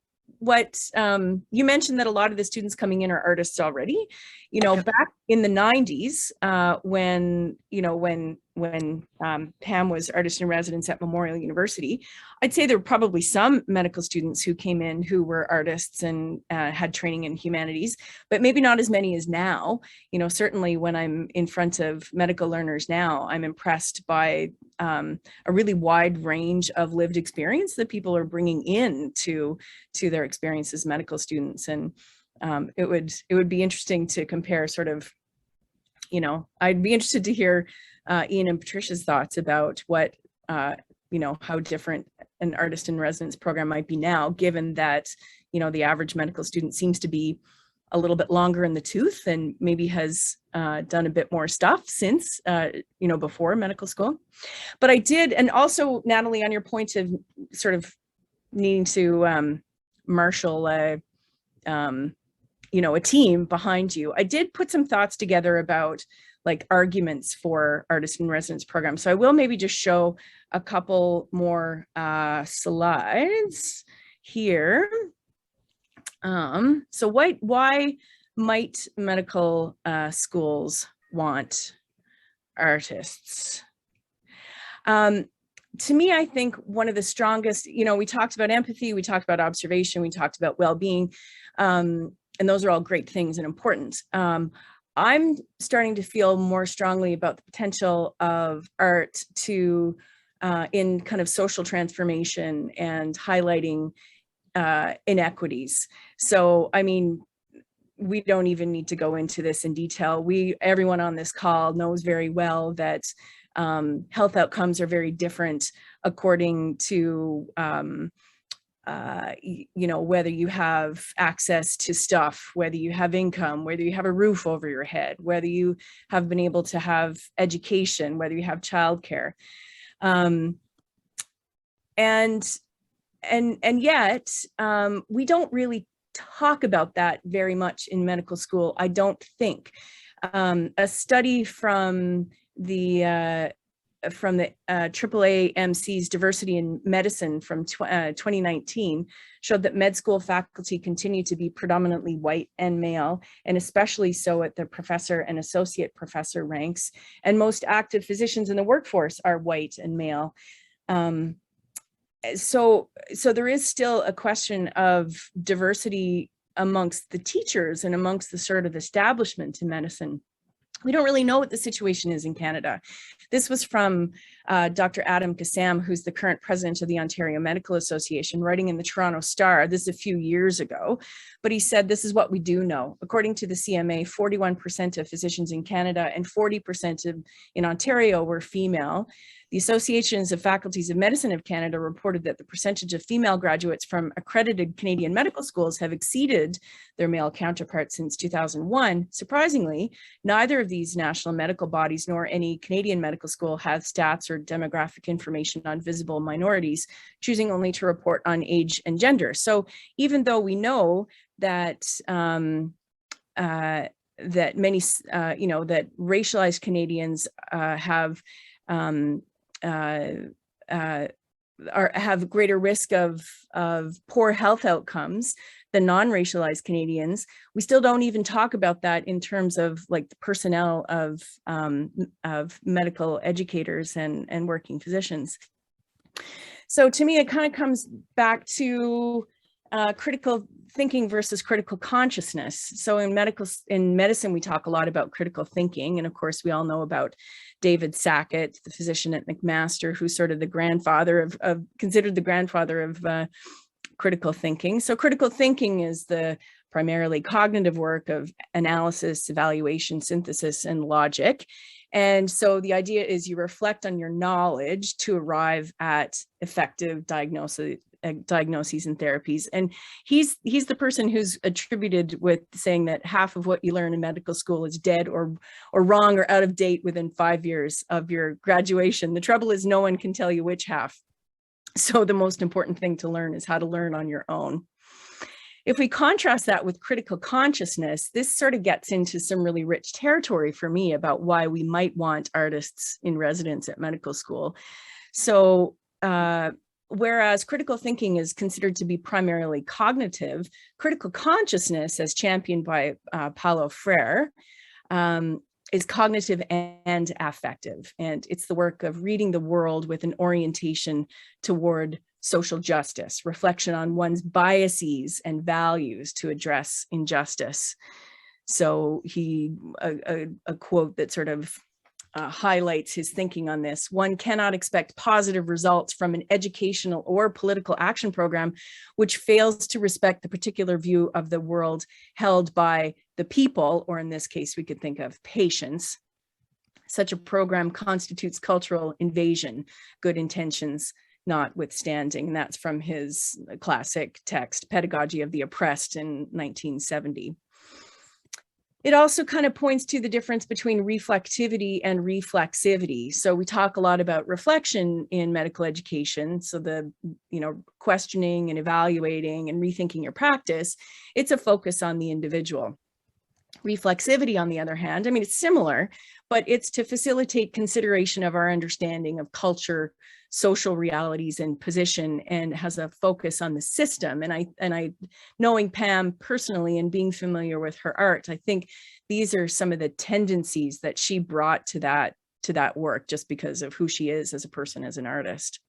you mentioned that a lot of the students coming in are artists already. You know, back in the 90s, when Pam was artist in residence at Memorial University, I'd say there were probably some medical students who came in who were artists and had training in humanities, but maybe not as many as now. You know, certainly when I'm in front of medical learners now, I'm impressed by a really wide range of lived experience that people are bringing in to their experience as medical students. And it would be interesting to compare sort of, you know, I'd be interested to hear Ian and Patricia's thoughts about what, you know, how different an artist in residence program might be now, given that, you know, the average medical student seems to be a little bit longer in the tooth and maybe has done a bit more stuff since, you know, before medical school. But I did, and also, Natalie, on your point of sort of needing to marshal you know, a team behind you, I did put some thoughts together about like arguments for artist in residence programs. So I will maybe just show a couple more slides here. So why might medical schools want artists? To me, I think one of the strongest, you know, we talked about empathy, we talked about observation, we talked about well-being, and those are all great things and important. I'm starting to feel more strongly about the potential of art to, in kind of social transformation and highlighting inequities. So, I mean, we don't even need to go into this in detail. Everyone on this call knows very well that health outcomes are very different according to you know, whether you have access to stuff, whether you have income, whether you have a roof over your head, whether you have been able to have education, whether you have childcare. And yet we don't really talk about that very much in medical school, I don't think. A study from the AAAMC's Diversity in Medicine from 2019 showed that med school faculty continue to be predominantly white and male, and especially so at the professor and associate professor ranks. And most active physicians in the workforce are white and male. So there is still a question of diversity amongst the teachers and amongst the sort of establishment in medicine. We don't really know what the situation is in Canada. This was from Dr. Adam Kassam, who's the current president of the Ontario Medical Association, writing in the Toronto Star. This is a few years ago, but he said, this is what we do know. According to the CMA, 41% of physicians in Canada and 40% in Ontario were female. The Associations of Faculties of Medicine of Canada reported that the percentage of female graduates from accredited Canadian medical schools have exceeded their male counterparts since 2001. Surprisingly, neither of these national medical bodies nor any Canadian medical school have stats or demographic information on visible minorities, choosing only to report on age and gender. So even though we know that that many, you know, that racialized Canadians have greater risk of poor health outcomes than non-racialized Canadians, we still don't even talk about that in terms of like the personnel of medical educators and working physicians. So to me, it kind of comes back to critical thinking versus critical consciousness. So in medicine, we talk a lot about critical thinking. And of course, we all know about David Sackett, the physician at McMaster, who's sort of the grandfather considered the grandfather of critical thinking. So critical thinking is the primarily cognitive work of analysis, evaluation, synthesis, and logic. And so the idea is you reflect on your knowledge to arrive at effective diagnosis diagnoses and therapies. And he's the person who's attributed with saying that half of what you learn in medical school is dead or wrong or out of date within 5 years of your graduation. The trouble is no one can tell you which half. So the most important thing to learn is how to learn on your own. If we contrast that with critical consciousness, this sort of gets into some really rich territory for me about why we might want artists in residence at medical school. So whereas critical thinking is considered to be primarily cognitive, critical consciousness, as championed by Paulo Freire, is cognitive and affective. And it's the work of reading the world with an orientation toward social justice, reflection on one's biases and values to address injustice. So a quote that sort of highlights his thinking on this: one cannot expect positive results from an educational or political action program which fails to respect the particular view of the world held by the people, or in this case, we could think of patients. Such a program constitutes cultural invasion, good intentions notwithstanding. And that's from his classic text, Pedagogy of the Oppressed, in 1970. It also kind of points to the difference between reflectivity and reflexivity. So we talk a lot about reflection in medical education. So the, questioning and evaluating and rethinking your practice, it's a focus on the individual. Reflexivity, on the other hand, I mean, it's similar, but it's to facilitate consideration of our understanding of culture, social realities, and position, and has a focus on the system. And I knowing Pam personally and being familiar with her art, I think these are some of the tendencies that she brought to that work, just because of who she is as a person, as an artist.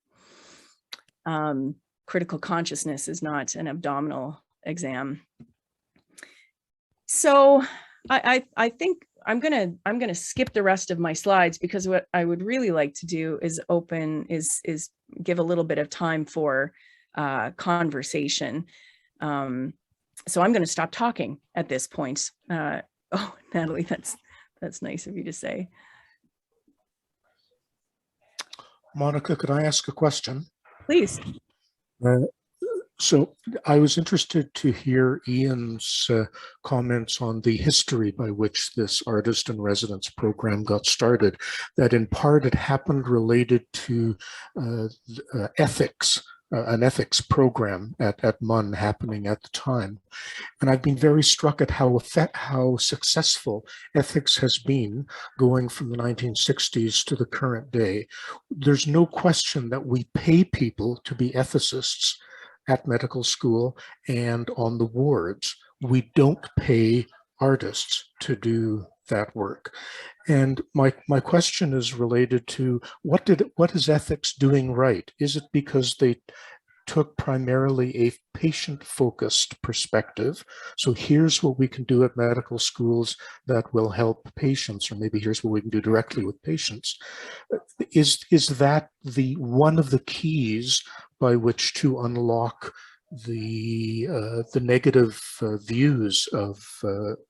Critical consciousness is not an abdominal exam. So I think I'm gonna skip the rest of my slides, because what I would really like to do is give a little bit of time for conversation. So I'm going to stop talking at this point. Oh, Natalie, that's nice of you to say. Monica, could I ask a question? Please. So I was interested to hear Ian's comments on the history by which this artist in residence program got started, that in part it happened related to ethics, an ethics program at MUN happening at the time. And I've been very struck at how successful ethics has been going from the 1960s to the current day. There's no question that we pay people to be ethicists at medical school and on the wards. We don't pay artists to do that work. And my question is related to what is ethics doing right? Is it because they took primarily a patient-focused perspective? So here's what we can do at medical schools that will help patients, or maybe here's what we can do directly with patients. Is that the one of the keys by which to unlock the negative views of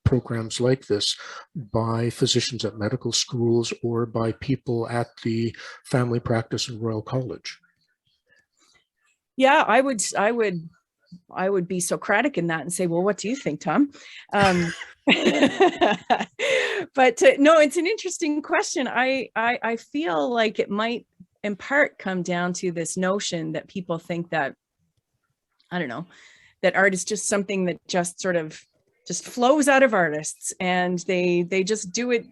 programs like this by physicians at medical schools or by people at the family practice and Royal College? Yeah, I would be Socratic in that and say, well, what do you think, Tom? But no, it's an interesting question. I feel like it might in part come down to this notion that people think that, I don't know, that art is just something that just sort of just flows out of artists, and they just do it,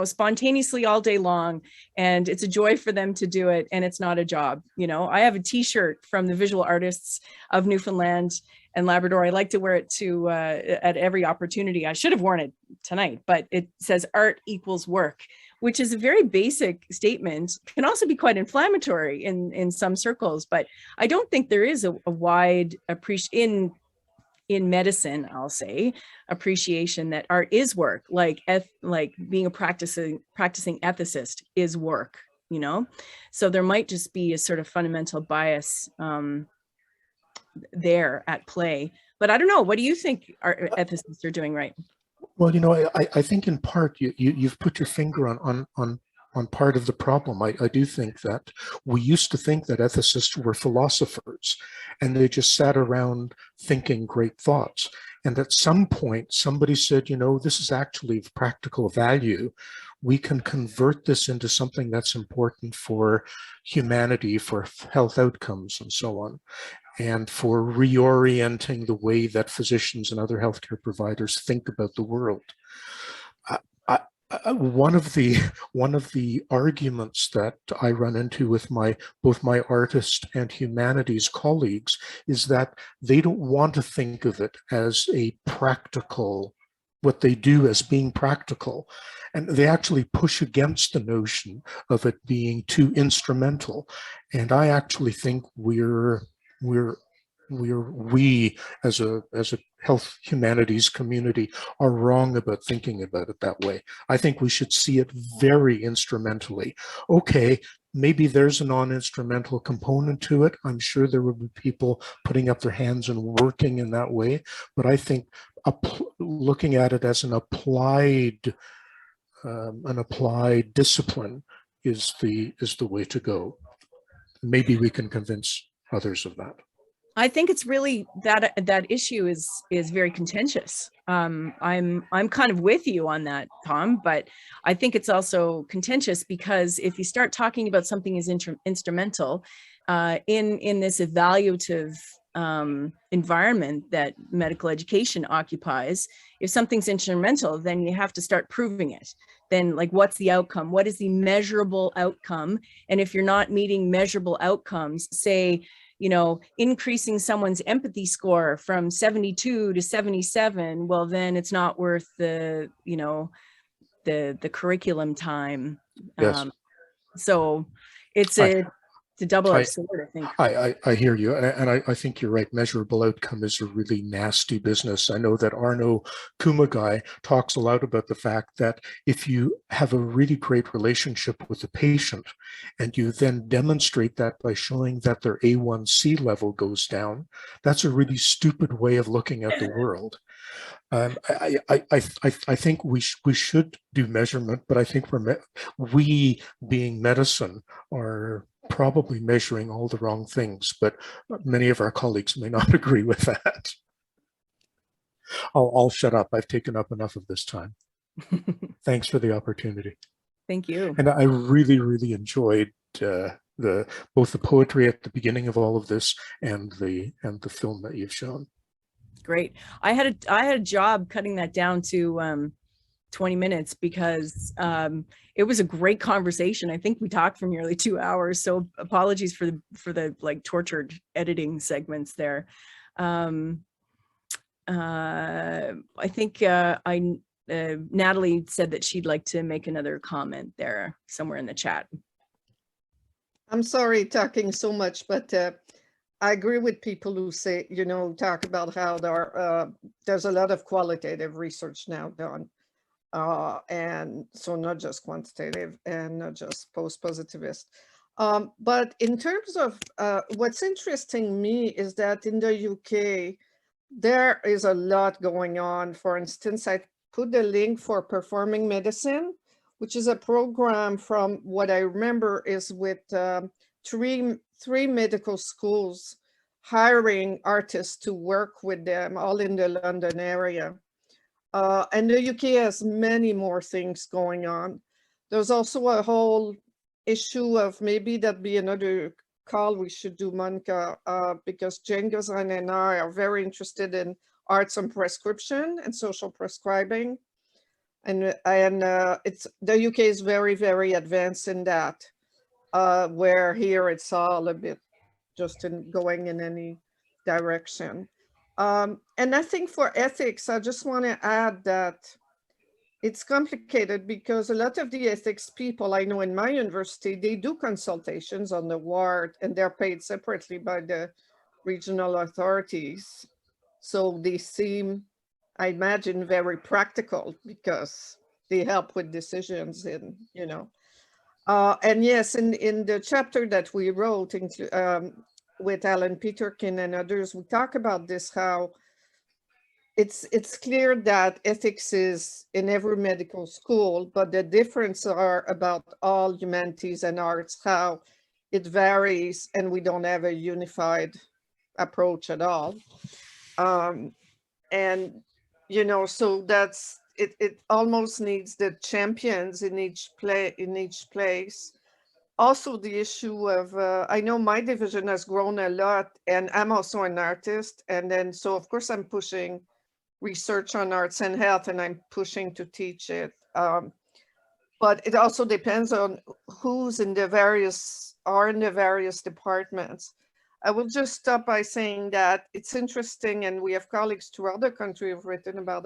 spontaneously all day long, and it's a joy for them to do it, and it's not a job. I have a t-shirt from the visual artists of Newfoundland and Labrador. I like to wear it to at every opportunity. I should have worn it tonight, but it says art equals work, which is a very basic statement, can also be quite inflammatory in some circles. But I don't think there is a wide appreciation in medicine, I'll say, appreciation that art is work, like being a practicing ethicist is work, So there might just be a sort of fundamental bias there at play. But I don't know, what do you think our ethicists are doing right? Well, I think in part you've put your finger on on part of the problem. I do think that we used to think that ethicists were philosophers and they just sat around thinking great thoughts. And at some point, somebody said, you know, this is actually of practical value. We can convert this into something that's important for humanity, for health outcomes and so on, and for reorienting the way that physicians and other healthcare providers think about the world. One of the arguments that I run into with both my artist and humanities colleagues is that they don't want to think of it as a practical, what they do as being practical. And they actually push against the notion of it being too instrumental. And I actually think we as a health humanities community are wrong about thinking about it that way. I think we should see it very instrumentally. Okay, maybe there's a non-instrumental component to it. I'm sure there will be people putting up their hands and working in that way, but I think looking at it as an applied discipline is the way to go. Maybe we can convince others of that. I think it's really that issue is very contentious. I'm kind of with you on that, Tom, but I think it's also contentious because if you start talking about something as instrumental in this evaluative environment that medical education occupies, if something's instrumental, then you have to start proving it. Then, like, what's the outcome? What is the measurable outcome? And if you're not meeting measurable outcomes, say, you know, increasing someone's empathy score from 72 to 77, well, then it's not worth the, you know, the curriculum time. Yes. So it's a double-edged sword, I think. I hear you, and I think you're right. Measurable outcome is a really nasty business. I know that Arno Kumagai talks a lot about the fact that if you have a really great relationship with the patient and you then demonstrate that by showing that their A1C level goes down, that's a really stupid way of looking at the world. I think we should do measurement, but I think we being medicine are probably measuring all the wrong things, but many of our colleagues may not agree with that. I'll shut up. I've taken up enough of this time. Thanks for the opportunity. Thank you. And I really, really enjoyed both the poetry at the beginning of all of this and the film that you've shown. Great. I had a job cutting that down to 20 minutes because it was a great conversation. I think we talked for nearly 2 hours. So apologies for the like tortured editing segments there. I think Natalie said that she'd like to make another comment there somewhere in the chat. I'm sorry talking so much, but I agree with people who say, you know, talk about how there's a lot of qualitative research now done. And so not just quantitative and not just post-positivist. But in terms of what's interesting me is that in the UK, there is a lot going on. For instance, I put the link for Performing Medicine, which is a program from what I remember is with three medical schools hiring artists to work with them all in the London area. And the UK has many more things going on. There's also a whole issue of maybe that'd be another call we should do, Monica, because Jane Gozan and I are very interested in arts and prescription and social prescribing. And it's the UK is very, very advanced in that, where here it's all a bit just going in any direction. And I think for ethics, I just want to add that it's complicated because a lot of the ethics people I know in my university, they do consultations on the ward and they're paid separately by the regional authorities. So they seem, I imagine, very practical because they help with decisions in, you know. And yes, in the chapter that we wrote with Alan Peterkin and others, we talk about this, how it's clear that ethics is in every medical school, but the difference are about all humanities and arts, how it varies, and we don't have a unified approach at all. And so that's it. It almost needs the champions in each place. Also, the issue of I know my division has grown a lot, and I'm also an artist, and then so of course I'm pushing research on arts and health, and I'm pushing to teach it. But it also depends on who's in the various departments. I will just stop by saying that it's interesting, and we have colleagues throughout the country who've written about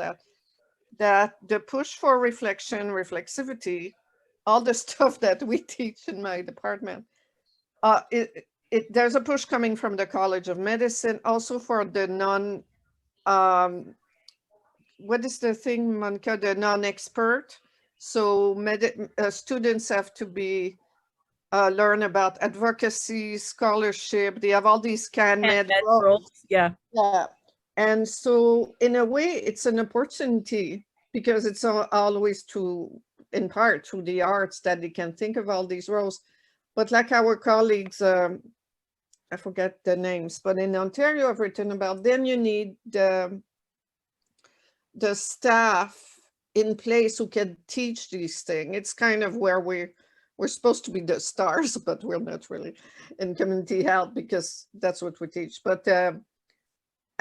that the push for reflection, reflexivity, all the stuff that we teach in my department, there's a push coming from the College of Medicine, also for the what is the thing, Monica? The non-expert. So students have to be learn about advocacy, scholarship. They have all these CanMed roles. Yeah. Yeah. And so in a way, it's an opportunity because it's always in part through the arts that they can think of all these roles. But like our colleagues, I forget the names, but in Ontario I've written about, then you need the staff in place who can teach these things. It's kind of where we're supposed to be the stars, but we're not really in community health because that's what we teach. But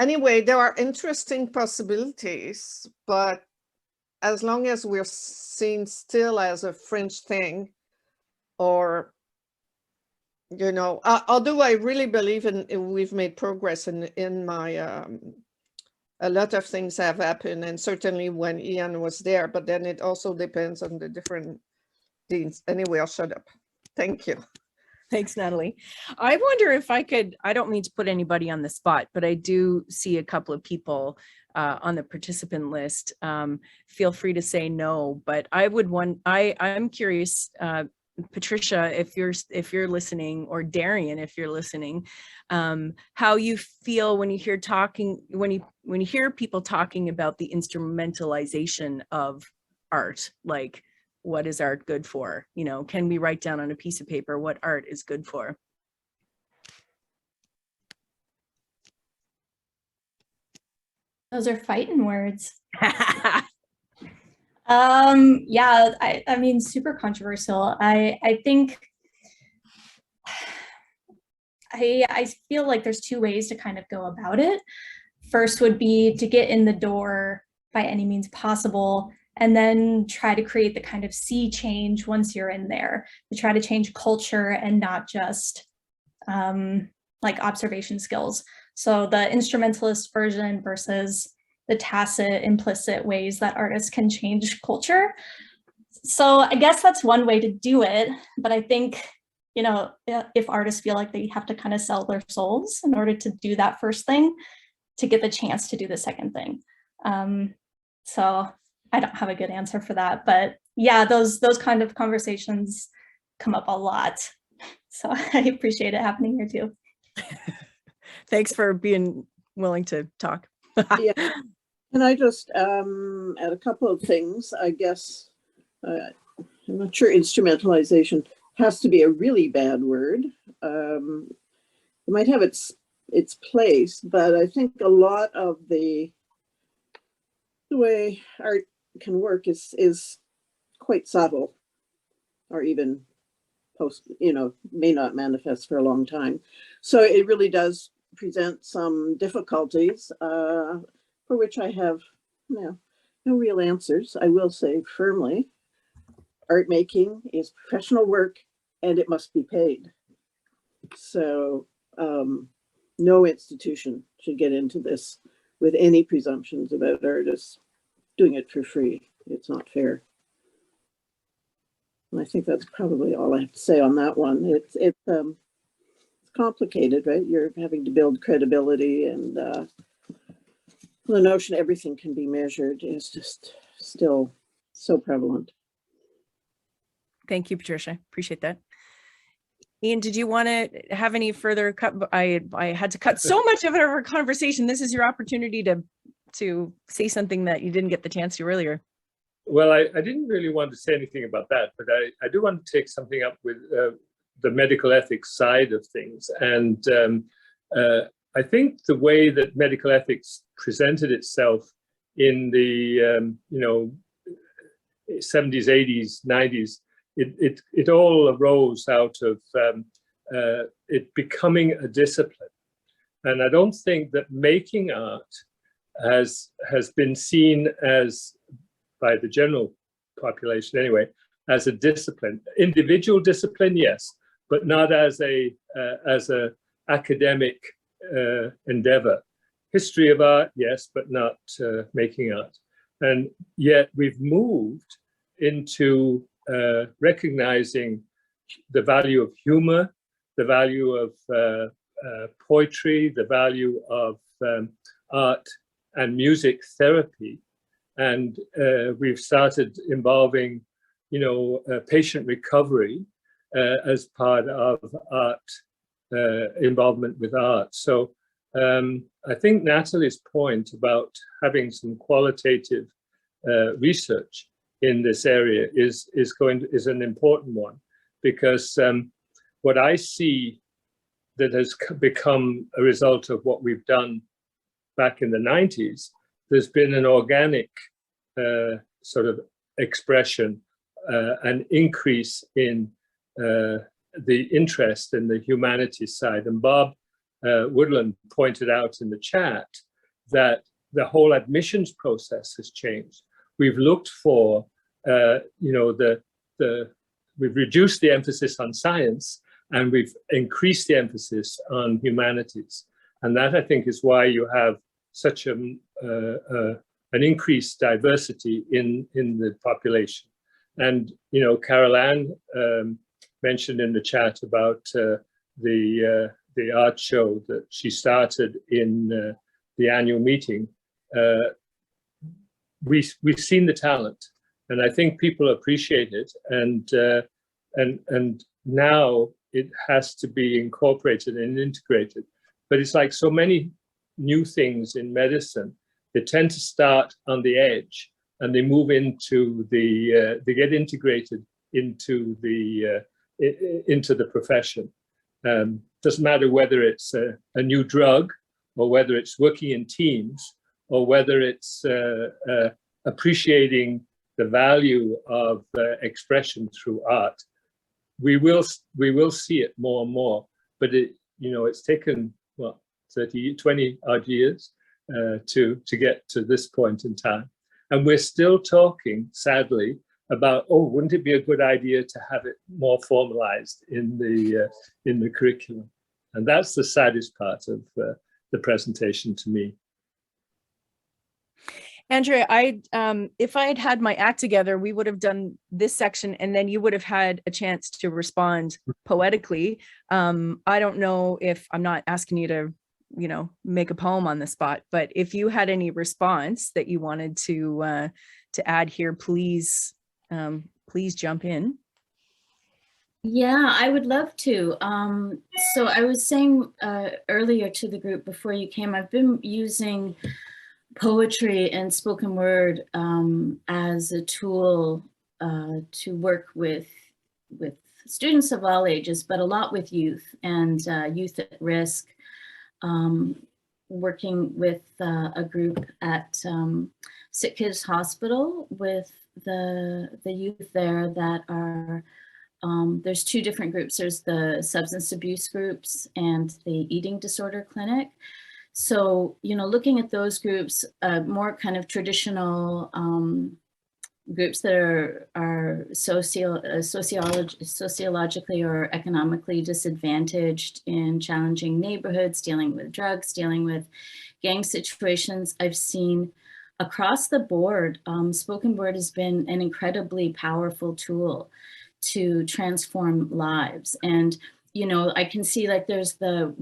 anyway, there are interesting possibilities, but as long as we're seen still as a fringe thing, or although I really believe we've made progress in my a lot of things have happened, and certainly when Ian was there, but then it also depends on the different deans. Anyway, I'll shut up. Thank you. Thanks, Natalie. I wonder if I don't mean to put anybody on the spot, but I do see a couple of people on the participant list. Feel free to say no, but I'm curious, Patricia, if you're listening, or Darian, if you're listening, how you feel when you hear when you hear people talking about the instrumentalization of art. Like, what is art good for? Can we write down on a piece of paper what art is good for? Those are fighting words. Yeah, I mean, super controversial. I think I feel like there's two ways to kind of go about it. First would be to get in the door by any means possible, and then try to create the kind of sea change once you're in there, to try to change culture and not just like observation skills. So the instrumentalist version versus the tacit, implicit ways that artists can change culture. So I guess that's one way to do it. But I think, if artists feel like they have to kind of sell their souls in order to do that first thing, to get the chance to do the second thing. So I don't have a good answer for that, but yeah, those kind of conversations come up a lot. So I appreciate it happening here too. Thanks for being willing to talk. Yeah. And I just add a couple of things, I guess. I'm not sure instrumentalization has to be a really bad word. It might have its place, but I think a lot of the way art can work is quite subtle, or even may not manifest for a long time. So it really does present some difficulties for which I have no real answers. I will say firmly, art making is professional work and it must be paid. So no institution should get into this with any presumptions about artists doing it for free. It's not fair. And I think that's probably all I have to say on that one. It's complicated, right? You're having to build credibility, and the notion everything can be measured is just still so prevalent. Thank you, Patricia. Appreciate that. Ian, did you want to have any further cut? I had to cut so much of our conversation. This is your opportunity to to say something that you didn't get the chance to earlier. Well, I didn't really want to say anything about that, but I do want to take something up with the medical ethics side of things. And I think the way that medical ethics presented itself in the 70s, 80s, 90s, it all arose out of it becoming a discipline. And I don't think that making art has been seen as, by the general population anyway, as a discipline. Individual discipline, yes, but not as a academic endeavor. History of art, yes, but not making art. And yet we've moved into recognizing the value of humor, the value of poetry, the value of art and music therapy. And we've started involving, patient recovery as part of art, involvement with art. So I think Natalie's point about having some qualitative research in this area is an important one, because what I see that has become a result of what we've done back in the 90s, there's been an organic sort of expression, an increase in the interest in the humanities side. And Bob Woodland pointed out in the chat that the whole admissions process has changed. We've looked for, we've reduced the emphasis on science and we've increased the emphasis on humanities. And that, I think, is why you have such an increased diversity in the population. And, Carol Ann mentioned in the chat about the art show that she started in the annual meeting. We've seen the talent, and I think people appreciate it. And now it has to be incorporated and integrated. But it's like so many new things in medicine, they tend to start on the edge and they move into they get integrated into the profession. Doesn't matter whether it's a new drug or whether it's working in teams or whether it's appreciating the value of expression through art. We will see it more and more, but it's taken 20 odd years to get to this point in time. And we're still talking, sadly, about, wouldn't it be a good idea to have it more formalized in the curriculum? And that's the saddest part of the presentation to me. Andrea, if I had had my act together, we would have done this section and then you would have had a chance to respond poetically. I don't know if, I'm not asking you to, make a poem on the spot, but if you had any response that you wanted to add here, please jump in. Yeah, I would love to. So I was saying earlier to the group before you came, I've been using poetry and spoken word as a tool to work with students of all ages, but a lot with youth and youth at risk. Working with a group at Sick Kids Hospital with the youth there that are, there's two different groups. There's the substance abuse groups and the eating disorder clinic. So, looking at those groups, more kind of traditional groups that are sociologically or economically disadvantaged in challenging neighborhoods, dealing with drugs, dealing with gang situations. I've seen across the board, spoken word has been an incredibly powerful tool to transform lives. And, I can see like there's the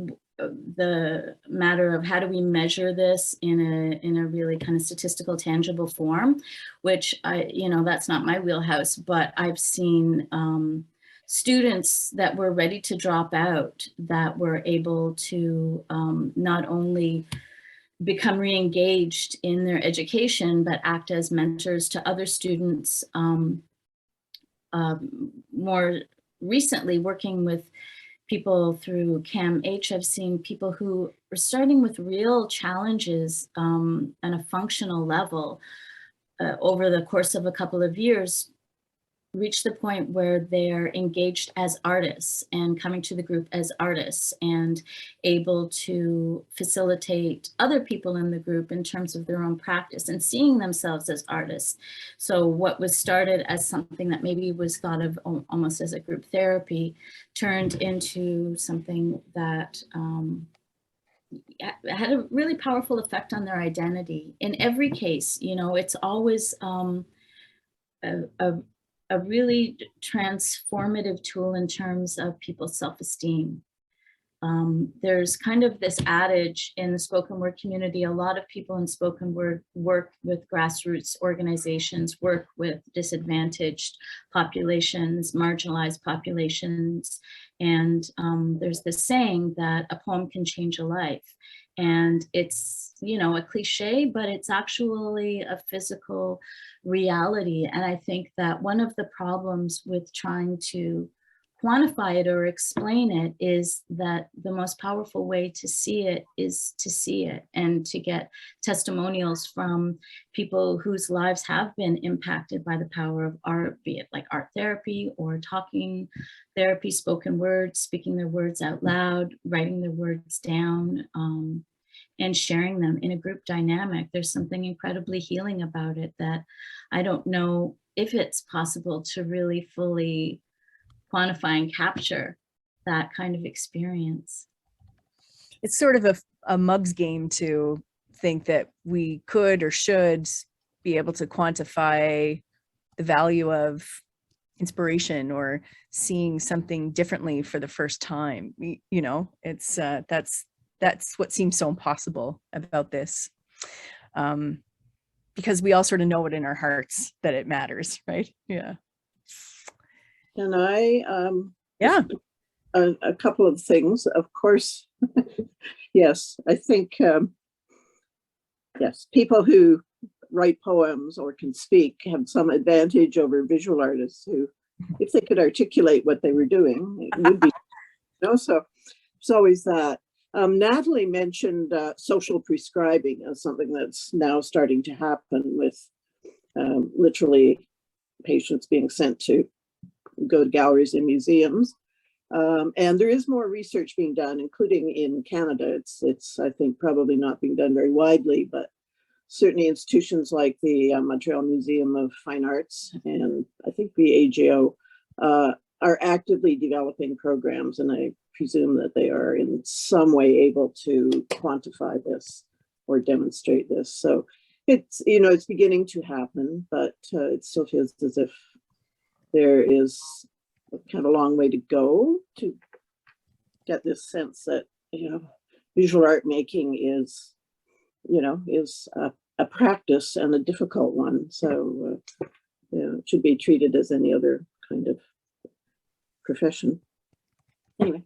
matter of how do we measure this in a really kind of statistical, tangible form, which that's not my wheelhouse, but I've seen students that were ready to drop out that were able to not only become re-engaged in their education, but act as mentors to other students. More recently, working with people through CAMH, I've seen people who are starting with real challenges on a functional level over the course of a couple of years, reach the point where they're engaged as artists and coming to the group as artists and able to facilitate other people in the group in terms of their own practice and seeing themselves as artists. So what was started as something that maybe was thought of almost as a group therapy turned into something that had a really powerful effect on their identity. In every case, you know, it's always a really transformative tool in terms of people's self-esteem. There's kind of this adage in the spoken word community, a lot of people in spoken word work with grassroots organizations, work with disadvantaged populations, marginalized populations. And there's this saying that a poem can change a life. And it's, you know, a cliche, but it's actually a physical reality. And I think that one of the problems with trying to quantify it or explain it is that the most powerful way to see it is to see it and to get testimonials from people whose lives have been impacted by the power of art, be it like art therapy or talking therapy, spoken words, speaking their words out loud, writing their words down, and sharing them in a group dynamic. There's something incredibly healing about it that I don't know if it's possible to really fully quantify and capture that kind of experience. It's sort of a mug's game to think that we could or should be able to quantify the value of inspiration or seeing something differently for the first time. You know, it's that's what seems so impossible about this, because we all sort of know it in our hearts that it matters, right? Yeah. And I, Yeah. a couple of things, of course. Yes, I think, yes, people who write poems or can speak have some advantage over visual artists who, if they could articulate what they were doing, it would be, you know, so it's always that. Natalie mentioned social prescribing as something that's now starting to happen with literally patients being sent to go to galleries and museums. And there is more research being done, including in Canada. It's I think probably not being done very widely, but certainly institutions like the Montreal Museum of Fine Arts and I think the AGO are actively developing programs, and I presume that they are in some way able to quantify this or demonstrate this. So it's, you know, it's beginning to happen, but it still feels as if there is kind of a long way to go to get this sense that, you know, visual art making is, you know, is a practice and a difficult one. So you know, it should be treated as any other kind of profession. Anyway.